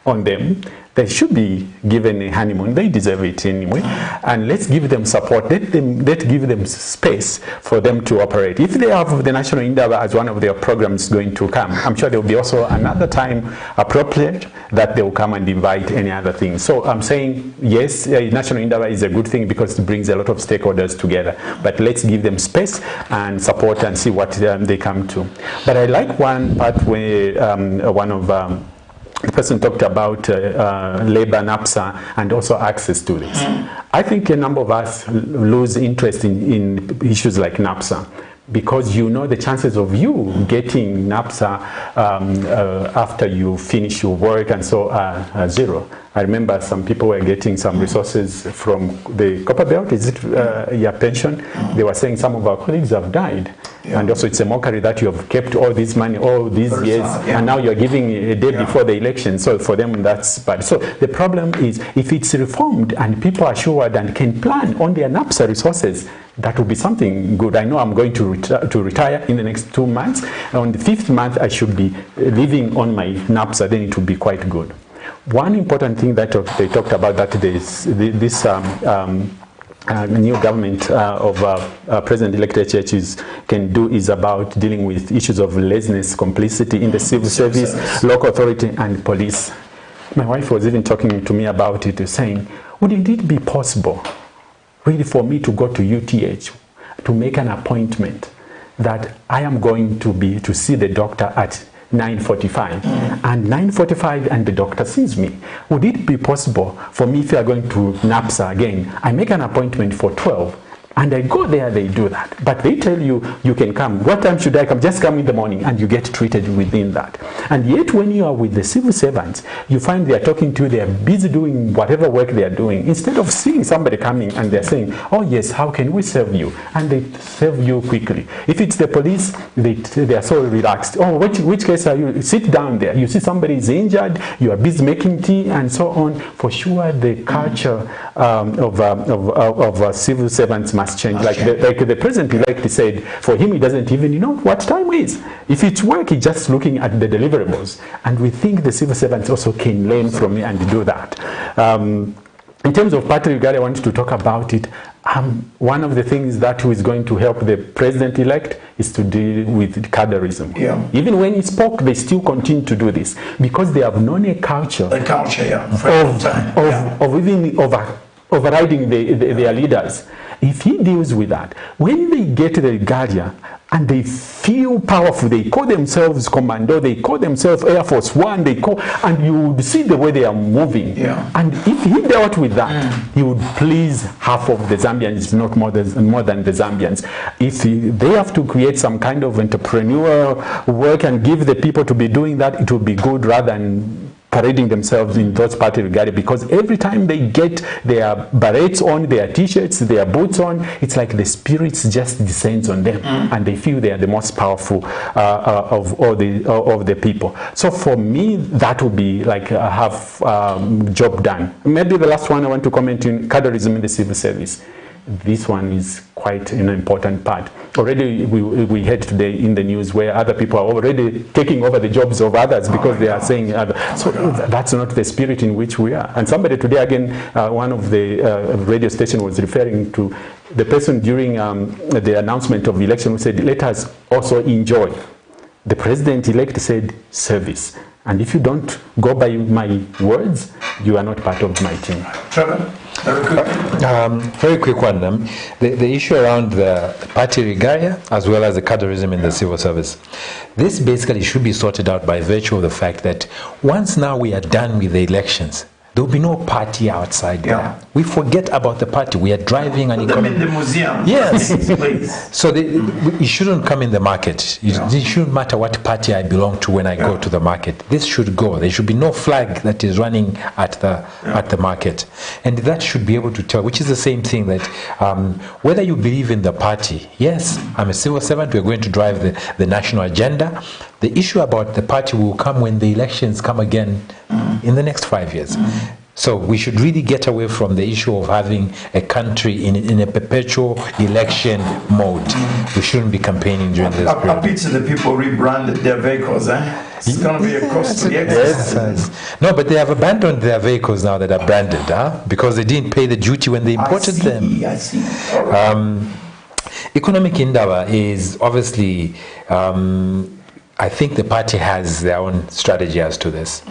on them. They should be given a honeymoon. They deserve it anyway. And let's give them support. Let's give them space for them to operate. If they have the National Indaba as one of their programs going to come, I'm sure there will be also another time appropriate that they will come and invite any other thing. So I'm saying, yes, National Indaba is a good thing because it brings a lot of stakeholders together. But let's give them space and support and see what they come to. But I like one part where the person talked about labor, NAPSA, and also access to this. I think a number of us lose interest in issues like NAPSA, because you know the chances of you getting NAPSA after you finish your work and so are zero. I remember some people were getting some resources from the Copper Belt, is it your pension? They were saying some of our colleagues have died. Yeah. And also it's a mockery that you have kept all this money all these years, and now you're giving a day before the election. So for them that's bad. So the problem is, if it's reformed and people are assured and can plan on their NAPSA resources, that will be something good. I know I'm going to retire in the next 2 months. On the 5th month I should be living on my NAPSA, then it will be quite good. One important thing that they talked about, that this new government of President-elect Churches can do, is about dealing with issues of laziness, complicity in the civil service, local authority and police. My wife was even talking to me about it, saying, would it be possible really for me to go to UTH to make an appointment that I am going to see the doctor at 9:45 and 9:45 and the doctor sees me? Would it be possible for me, if you are going to NAPSA again, I make an appointment for 12 and I go there, they do that, but they tell you, you can come. What time should I come? Just come in the morning, and you get treated within that. And yet when you are with the civil servants, you find they are talking to you, they are busy doing whatever work they are doing, instead of seeing somebody coming and they're saying, oh yes, how can we serve you? And they serve you quickly. If it's the police, they are so relaxed. Oh, which case are you? Sit down there. You see somebody is injured, you are busy making tea and so on. For sure the culture of civil servants must change. Like the president-elect said, for him he doesn't even know what time it is. If it's work, he's just looking at the deliverables. And we think the civil servants also can learn from it and do that. In terms of party regard, I wanted to talk about it. One of the things that is going to help the president-elect is to deal with cadreism. Yeah. Even when he spoke, they still continue to do this, because they have known a culture, of even overriding their leaders. If he deals with that, when they get the Guardia and they feel powerful, they call themselves Commando, they call themselves Air Force One, and you would see the way they are moving. Yeah. And if he dealt with that, he would please half of the Zambians, if not more than the Zambians. If they have to create some kind of entrepreneurial work and give the people to be doing that, it would be good, rather than parading themselves in those party regard, because every time they get their berets on, their t-shirts, their boots on, it's like the spirits just descends on them, and they feel they are the most powerful of all the people. So for me, that would be like a half job done. Maybe the last one I want to comment in cadreism in the civil service. This one is quite an important part. Already we heard today in the news where other people are already taking over the jobs of others because they are saying so that's not the spirit in which we are. And somebody today again, one of the radio station was referring to the person during the announcement of the election who said, let us also enjoy the president-elect said service. And if you don't go by my words, you are not part of my team. Trevor, very quickly. Very quick one. The issue around the party regalia as well as the cadreism in the civil service. This basically should be sorted out by virtue of the fact that once now we are done with the elections, there will be no party outside there. We forget about the party. We are driving an economy. In the museum. Yes. Please. So it shouldn't come in the market. It shouldn't matter what party I belong to when I go to the market. This should go. There should be no flag that is running at the market. And that should be able to tell, which is the same thing that whether you believe in the party, yes, I'm a civil servant, we're going to drive the national agenda. The issue about the party will come when the elections come again in the next 5 years. So we should really get away from the issue of having a country in a perpetual election mode. We shouldn't be campaigning during this period. I pity the people rebranded their vehicles, It's going to be a costly exercise. No, but they have abandoned their vehicles now that are branded, because they didn't pay the duty when they imported them. I see. Economic Indaba is obviously, I think the party has their own strategy as to this.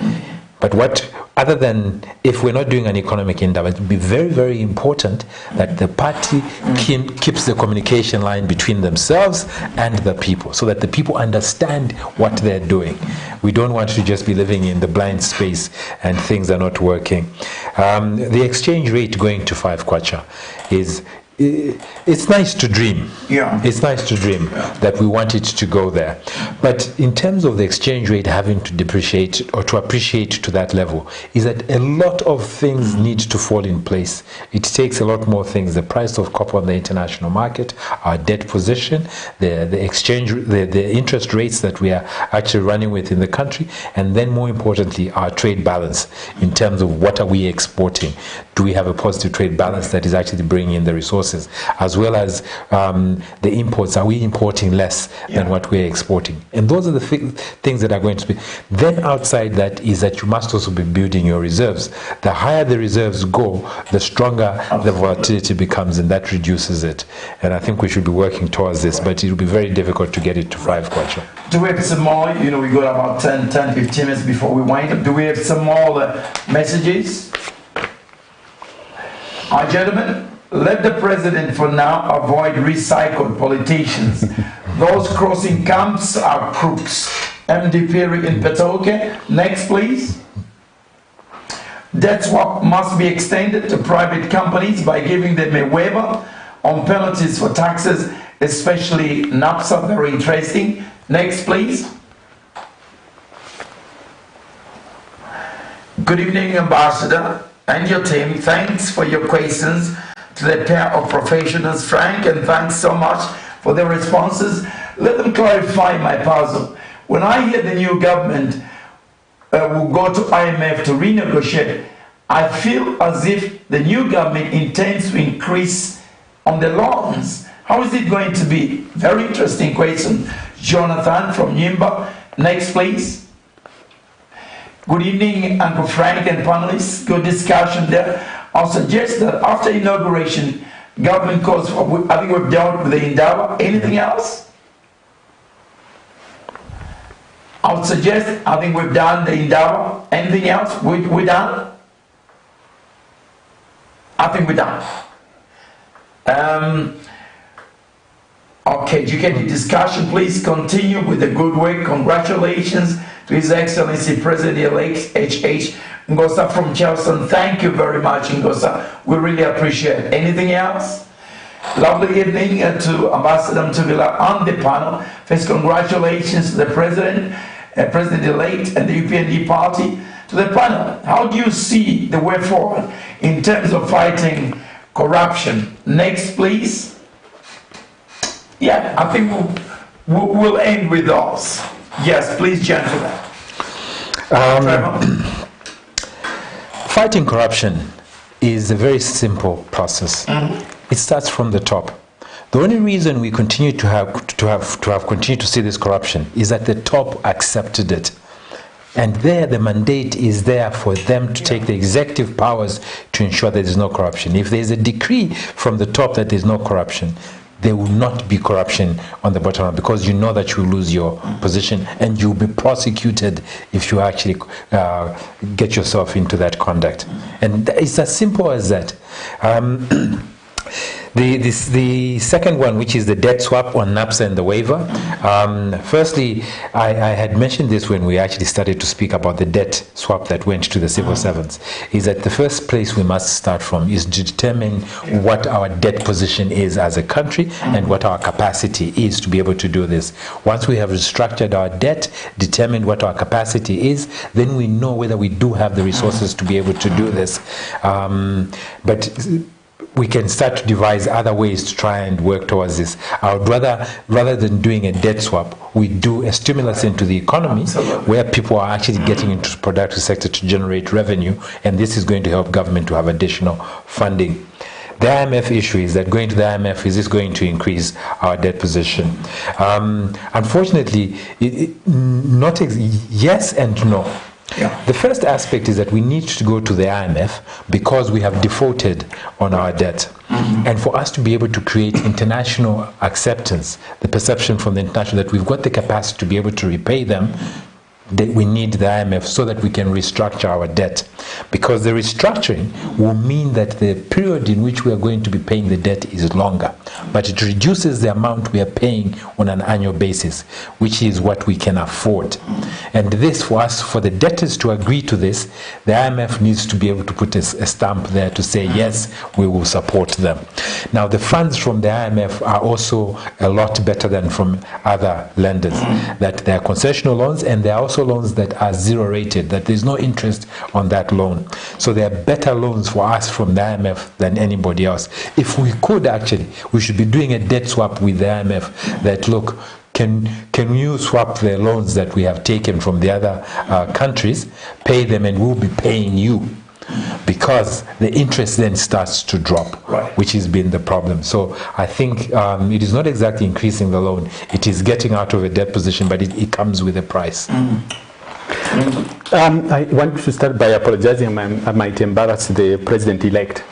But other than if we're not doing an economic Indaba, it would be very, very important that the party keeps the communication line between themselves and the people, so that the people understand what they're doing. We don't want to just be living in the blind space and things are not working. The exchange rate going to 5 kwacha is... It's nice to dream. It's nice to dream that we want it to go there. But in terms of the exchange rate having to depreciate or to appreciate to that level, is that a lot of things need to fall in place. It takes a lot more things. The price of copper on the international market, our debt position, the exchange, the interest rates that we are actually running with in the country, and then more importantly, our trade balance in terms of what are we exporting. Do we have a positive trade balance that is actually bringing in the resources, as well as the imports? Are we importing less than what we're exporting? And those are the things that are going to be. Then outside that is that you must also be building your reserves. The higher the reserves go, the stronger the volatility becomes, and that reduces it. And I think we should be working towards this, but it will be very difficult to get it to 5 kwacha. Do we have some more? We got about 10-15 minutes before we wind up. Do we have some more messages? Our gentlemen, let the president for now avoid recycled politicians. Those crossing camps are crooks. MD Perry in Petoke. Next, please. Debt swap must be extended to private companies by giving them a waiver on penalties for taxes, especially NAPSA. Very interesting. Next, please. Good evening, Ambassador and your team. Thanks for your questions to the pair of professionals, Frank, and thanks so much for their responses. Let them clarify my puzzle. When I hear the new government will go to IMF to renegotiate, I feel as if the new government intends to increase on the loans. How is it going to be? Very interesting question. Jonathan from Nyimba. Next, please. Good evening, Uncle Frank and panelists. Good discussion there. I'll suggest that after inauguration, government calls for, I think we've dealt with the Indaba. Anything else? I would suggest, I think we've done the Indaba. Anything else? We're done? I think we're done. Okay, educated discussion. Please continue with the good work. Congratulations to His Excellency President-elect H.H. Ngosa from Charleston. Thank you very much, Ngosa. We really appreciate it. Anything else? Lovely evening to Ambassador Mtuvila on the panel. First, congratulations to the President, President-elect and the UPND party. To the panel, how do you see the way forward in terms of fighting corruption? Next, please. Yeah, I think we'll end with those. Yes, please, gentlemen. Fighting corruption is a very simple process. It starts from the top. The only reason we continue to have continued to see this corruption is that the top accepted it. And there, the mandate is there for them to take the executive powers to ensure there is no corruption. If there is a decree from the top that there is no corruption, there will not be corruption on the bottom line, because you know that you lose your position and you'll be prosecuted if you actually get yourself into that conduct. And it's as simple as that. The second one, which is the debt swap on NAPSA and the waiver. Firstly, I had mentioned this when we actually started to speak about the debt swap that went to the civil servants, is that the first place we must start from is to determine what our debt position is as a country and what our capacity is to be able to do this. Once we have restructured our debt, determined what our capacity is, then we know whether we do have the resources to be able to do this. But we can start to devise other ways to try and work towards this. I would rather than doing a debt swap, we do a stimulus into the economy where people are actually getting into the productive sector to generate revenue, and this is going to help government to have additional funding. The IMF issue is that going to the IMF, is this going to increase our debt position? Unfortunately, yes and no. Yeah. The first aspect is that we need to go to the IMF because we have defaulted on our debt. And for us to be able to create international acceptance, the perception from the international that we've got the capacity to be able to repay them, that we need the IMF so that we can restructure our debt. Because the restructuring will mean that the period in which we are going to be paying the debt is longer, but it reduces the amount we are paying on an annual basis, which is what we can afford. And this, for us, for the debtors to agree to this, the IMF needs to be able to put a stamp there to say, yes, we will support them. Now, the funds from the IMF are also a lot better than from other lenders, that they are concessional loans, and they are also loans that are zero rated, that there's no interest on that loan. So they are better loans for us from the IMF than anybody else. If we could actually, we should be doing a debt swap with the IMF that, look, can you swap the loans that we have taken from the other countries, pay them, and we'll be paying you. Because the interest then starts to drop, which has been the problem. So I think it is not exactly increasing the loan, it is getting out of a debt position, but it comes with a price. I want to start by apologizing. I might embarrass the president-elect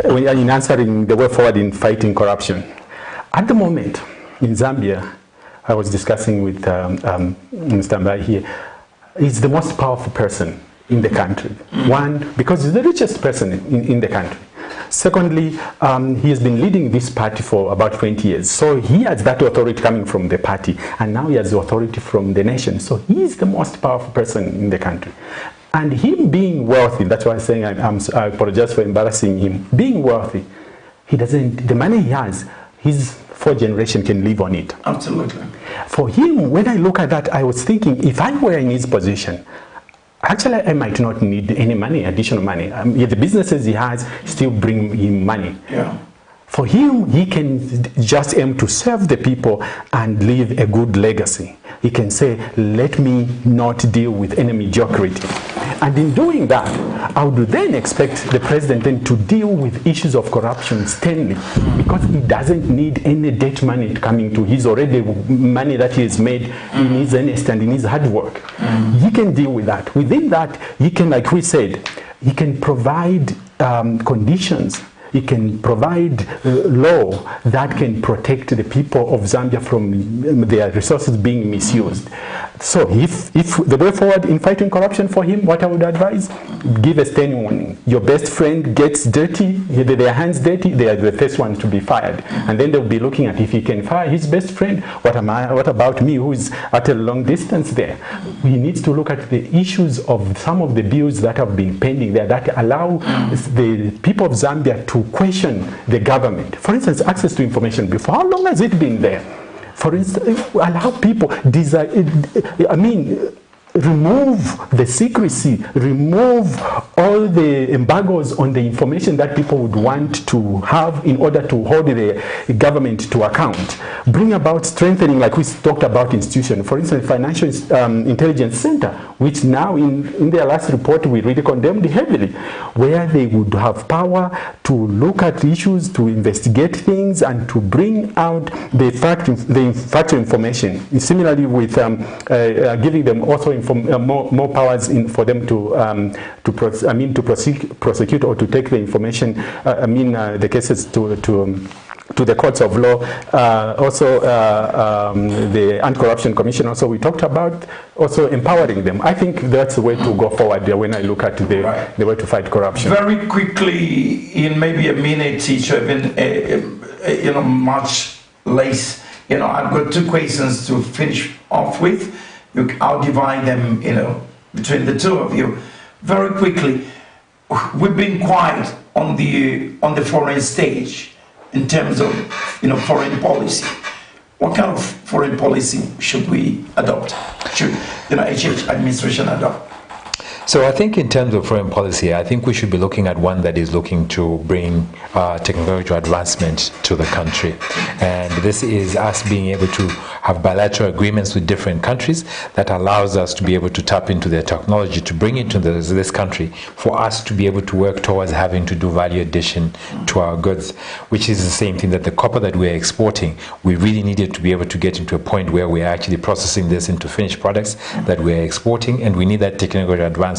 in answering the way forward in fighting corruption. At the moment, in Zambia, I was discussing with Mr. Hambayi here, he's the most powerful person in the country. One, because he's the richest person in the country. Secondly, he has been leading this party for about 20 years. So he has that authority coming from the party, and now he has the authority from the nation. So he is the most powerful person in the country. And him being wealthy, that's why I'm saying I apologize for embarrassing him. Being wealthy, he doesn't, the money he has, his fourth generation can live on it. Absolutely. For him, when I look at that, I was thinking, if I were in his position, actually, I might not need any money, additional money. The businesses he has still bring him money. Yeah. For him, he can just aim to serve the people and leave a good legacy. He can say, let me not deal with any mediocrity. And in doing that, I would then expect the president then to deal with issues of corruption sternly, because he doesn't need any debt money coming to his already money that he has made in his earnest and in his hard work. He can deal with that. Within that, he can, like we said, he can provide conditions. He can provide law that can protect the people of Zambia from their resources being misused. So if the way forward in fighting corruption for him, what I would advise, give a stern warning. Your best friend gets dirty, their hands dirty, they are the first ones to be fired. And then they'll be looking at if he can fire his best friend, what about me who is at a long distance there? He needs to look at the issues of some of the bills that have been pending there that allow the people of Zambia to question the government. For instance, access to information. Before, how long has it been there? For instance, allow people, remove the secrecy, remove all the embargoes on the information that people would want to have in order to hold the government to account. Bring about strengthening, like we talked about, institutions. For instance, Financial Intelligence Center, which now in their last report we really condemned heavily, where they would have power to look at issues, to investigate things, and to bring out the factual information. Similarly with giving them also more powers for them to prosecute or to take the information, the cases to to the courts of law. Also, the Anti-Corruption Commission, also we talked about also empowering them. I think that's the way to go forward when I look at the way to fight corruption. Very quickly, in maybe a minute each, even much less. I've got two questions to finish off with. I'll divide them, between the two of you. Very quickly, we've been quiet on the foreign stage in terms of foreign policy. What kind of foreign policy should we adopt? Should HH administration adopt? So I think in terms of foreign policy, I think we should be looking at one that is looking to bring technological advancement to the country. And this is us being able to have bilateral agreements with different countries that allows us to be able to tap into their technology, to bring it to this country, for us to be able to work towards having to do value addition to our goods, which is the same thing that the copper that we're exporting, we really needed to be able to get into a point where we're actually processing this into finished products that we're exporting, and we need that technical advancement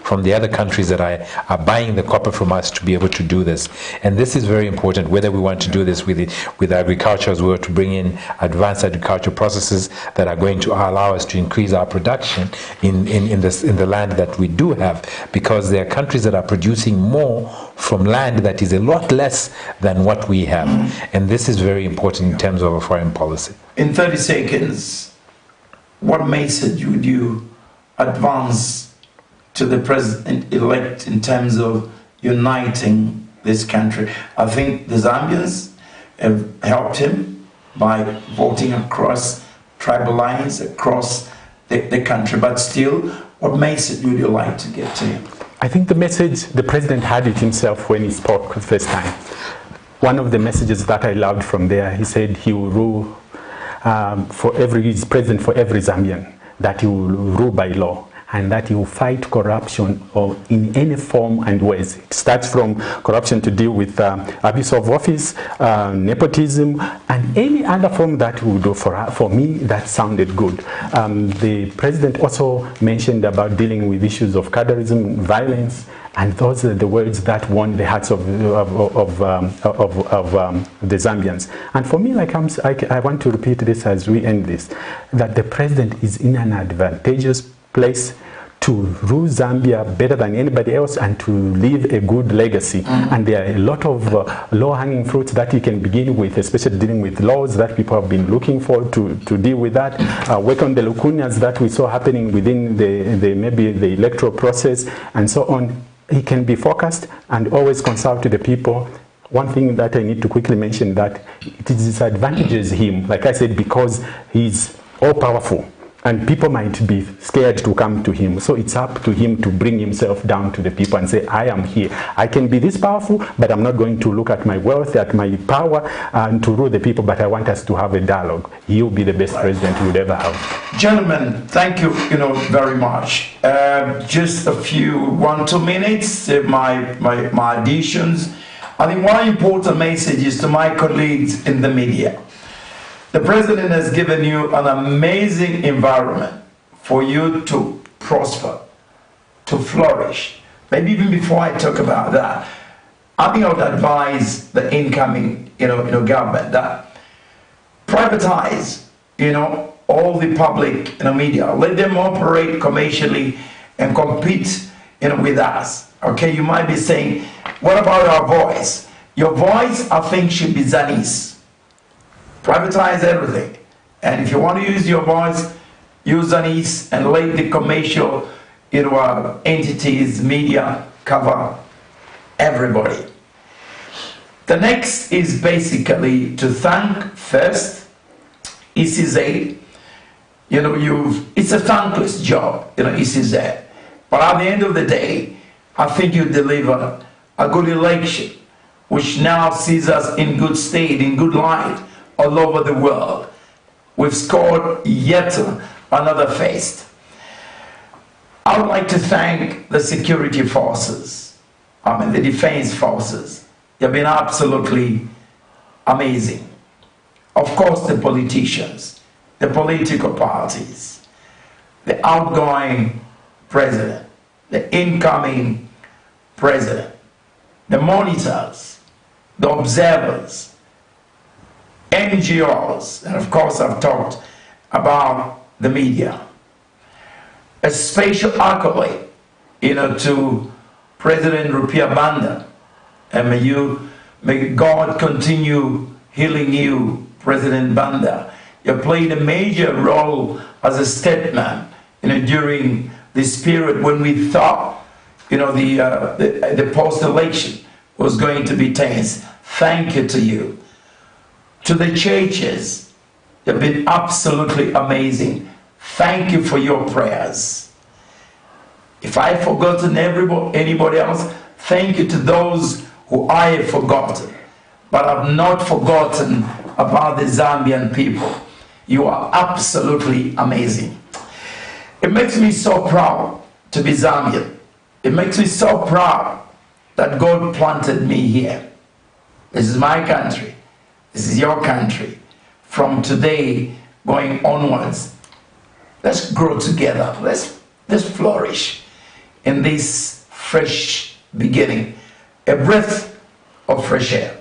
from the other countries that are buying the copper from us to be able to do this. And this is very important, whether we want to do this with agriculture as well, to bring in advanced agricultural processes that are going to allow us to increase our production in the land that we do have, because there are countries that are producing more from land that is a lot less than what we have. And this is very important in terms of a foreign policy. In 30 seconds, what message would you advance to the president-elect in terms of uniting this country? I think the Zambians have helped him by voting across tribal lines, across the country, but still, what message would you like to get to him? I think the message, the president had it himself when he spoke the first time. One of the messages that I loved from there, he said he will rule he's president for every Zambian, that he will rule by law, and that he will fight corruption or in any form and ways. It starts from corruption to deal with abuse of office, nepotism, and any other form that he will do. For me, that sounded good. The president also mentioned about dealing with issues of cadreism, violence, and those are the words that won the hearts of the Zambians. And for me, I want to repeat this as we end this, that the president is in an advantageous place to rule Zambia better than anybody else and to leave a good legacy. And there are a lot of low-hanging fruits that you can begin with, especially dealing with laws that people have been looking for to deal with that. Work on the lacunas that we saw happening within maybe the electoral process and so on. He can be focused and always consult to the people. One thing that I need to quickly mention, that it disadvantages him, like I said, because he's all-powerful. And people might be scared to come to him. So it's up to him to bring himself down to the people and say, I am here. I can be this powerful, but I'm not going to look at my wealth, at my power, and to rule the people, but I want us to have a dialogue. He'll be the best president we would ever have. Gentlemen, thank you, very much. Just a few 1-2 minutes, my additions. I think one important message is to my colleagues in the media. The president has given you an amazing environment for you to prosper, to flourish. Maybe even before I talk about that, I think I would advise the incoming, government that privatize, all the public, media. Let them operate commercially and compete, with us. Okay, you might be saying, what about our voice? Your voice, I think, should be Zanis. Privatize everything. And if you want to use your voice, use Zanis and let the commercial entities, media, cover everybody. The next is basically to thank first ECZ. It's a thankless job, ECZ. But at the end of the day, I think you deliver a good election, which now sees us in good state, in good light, all over the world. We've scored yet another feast. I would like to thank the security forces, the defense forces. They've been absolutely amazing. Of course, the politicians, the political parties, the outgoing president, the incoming president, the monitors, the observers, NGOs, and of course I've talked about the media. A special accolade, to President Rupiah Banda, and may God continue healing you, President Banda. You played a major role as a statesman, during this period when we thought, the post-election was going to be tense. Thank you to you. To the churches, you've been absolutely amazing. Thank you for your prayers. If I've forgotten anybody else, thank you to those who I have forgotten. But I've not forgotten about the Zambian people. You are absolutely amazing. It makes me so proud to be Zambian. It makes me so proud that God planted me here. This is my country. This is your country. From today going onwards, let's grow together. Let's flourish in this fresh beginning, a breath of fresh air.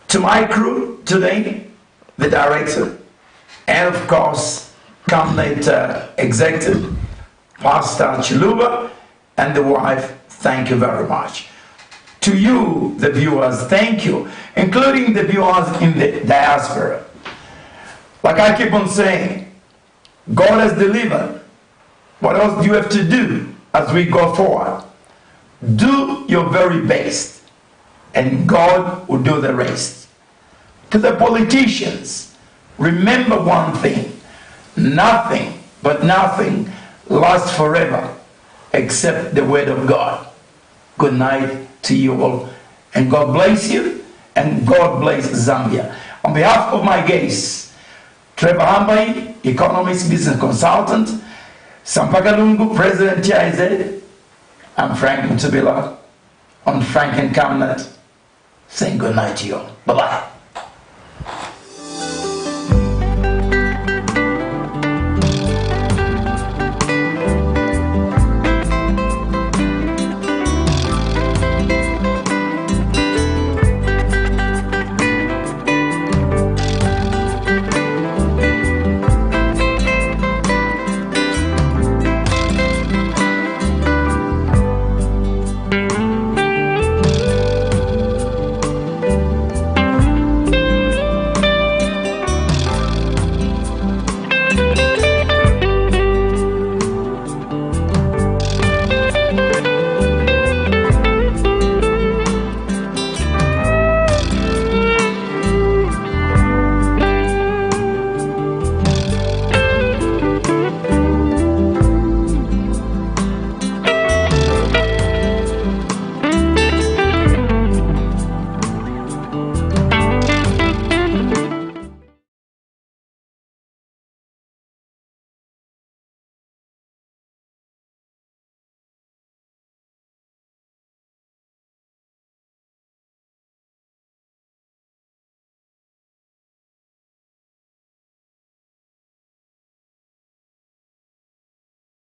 To my crew today, the director, and of course, Camnet executive, Pastor Chiluba, and the wife, thank you very much. To you, the viewers, thank you, including the viewers in the diaspora. Like I keep on saying, God has delivered. What else do you have to do as we go forward? Do your very best, and God will do the rest. To the politicians, remember one thing: nothing, but nothing, lasts forever except the word of God. Good night to you all, and God bless you, and God bless Zambia. On behalf of my guests, TREVOR HAMBAYI, economist, business consultant, SAMPA KALUNGU, President TIZ, I'm Frank Mtubila on On Camnet, saying good night to you all. Bye-bye.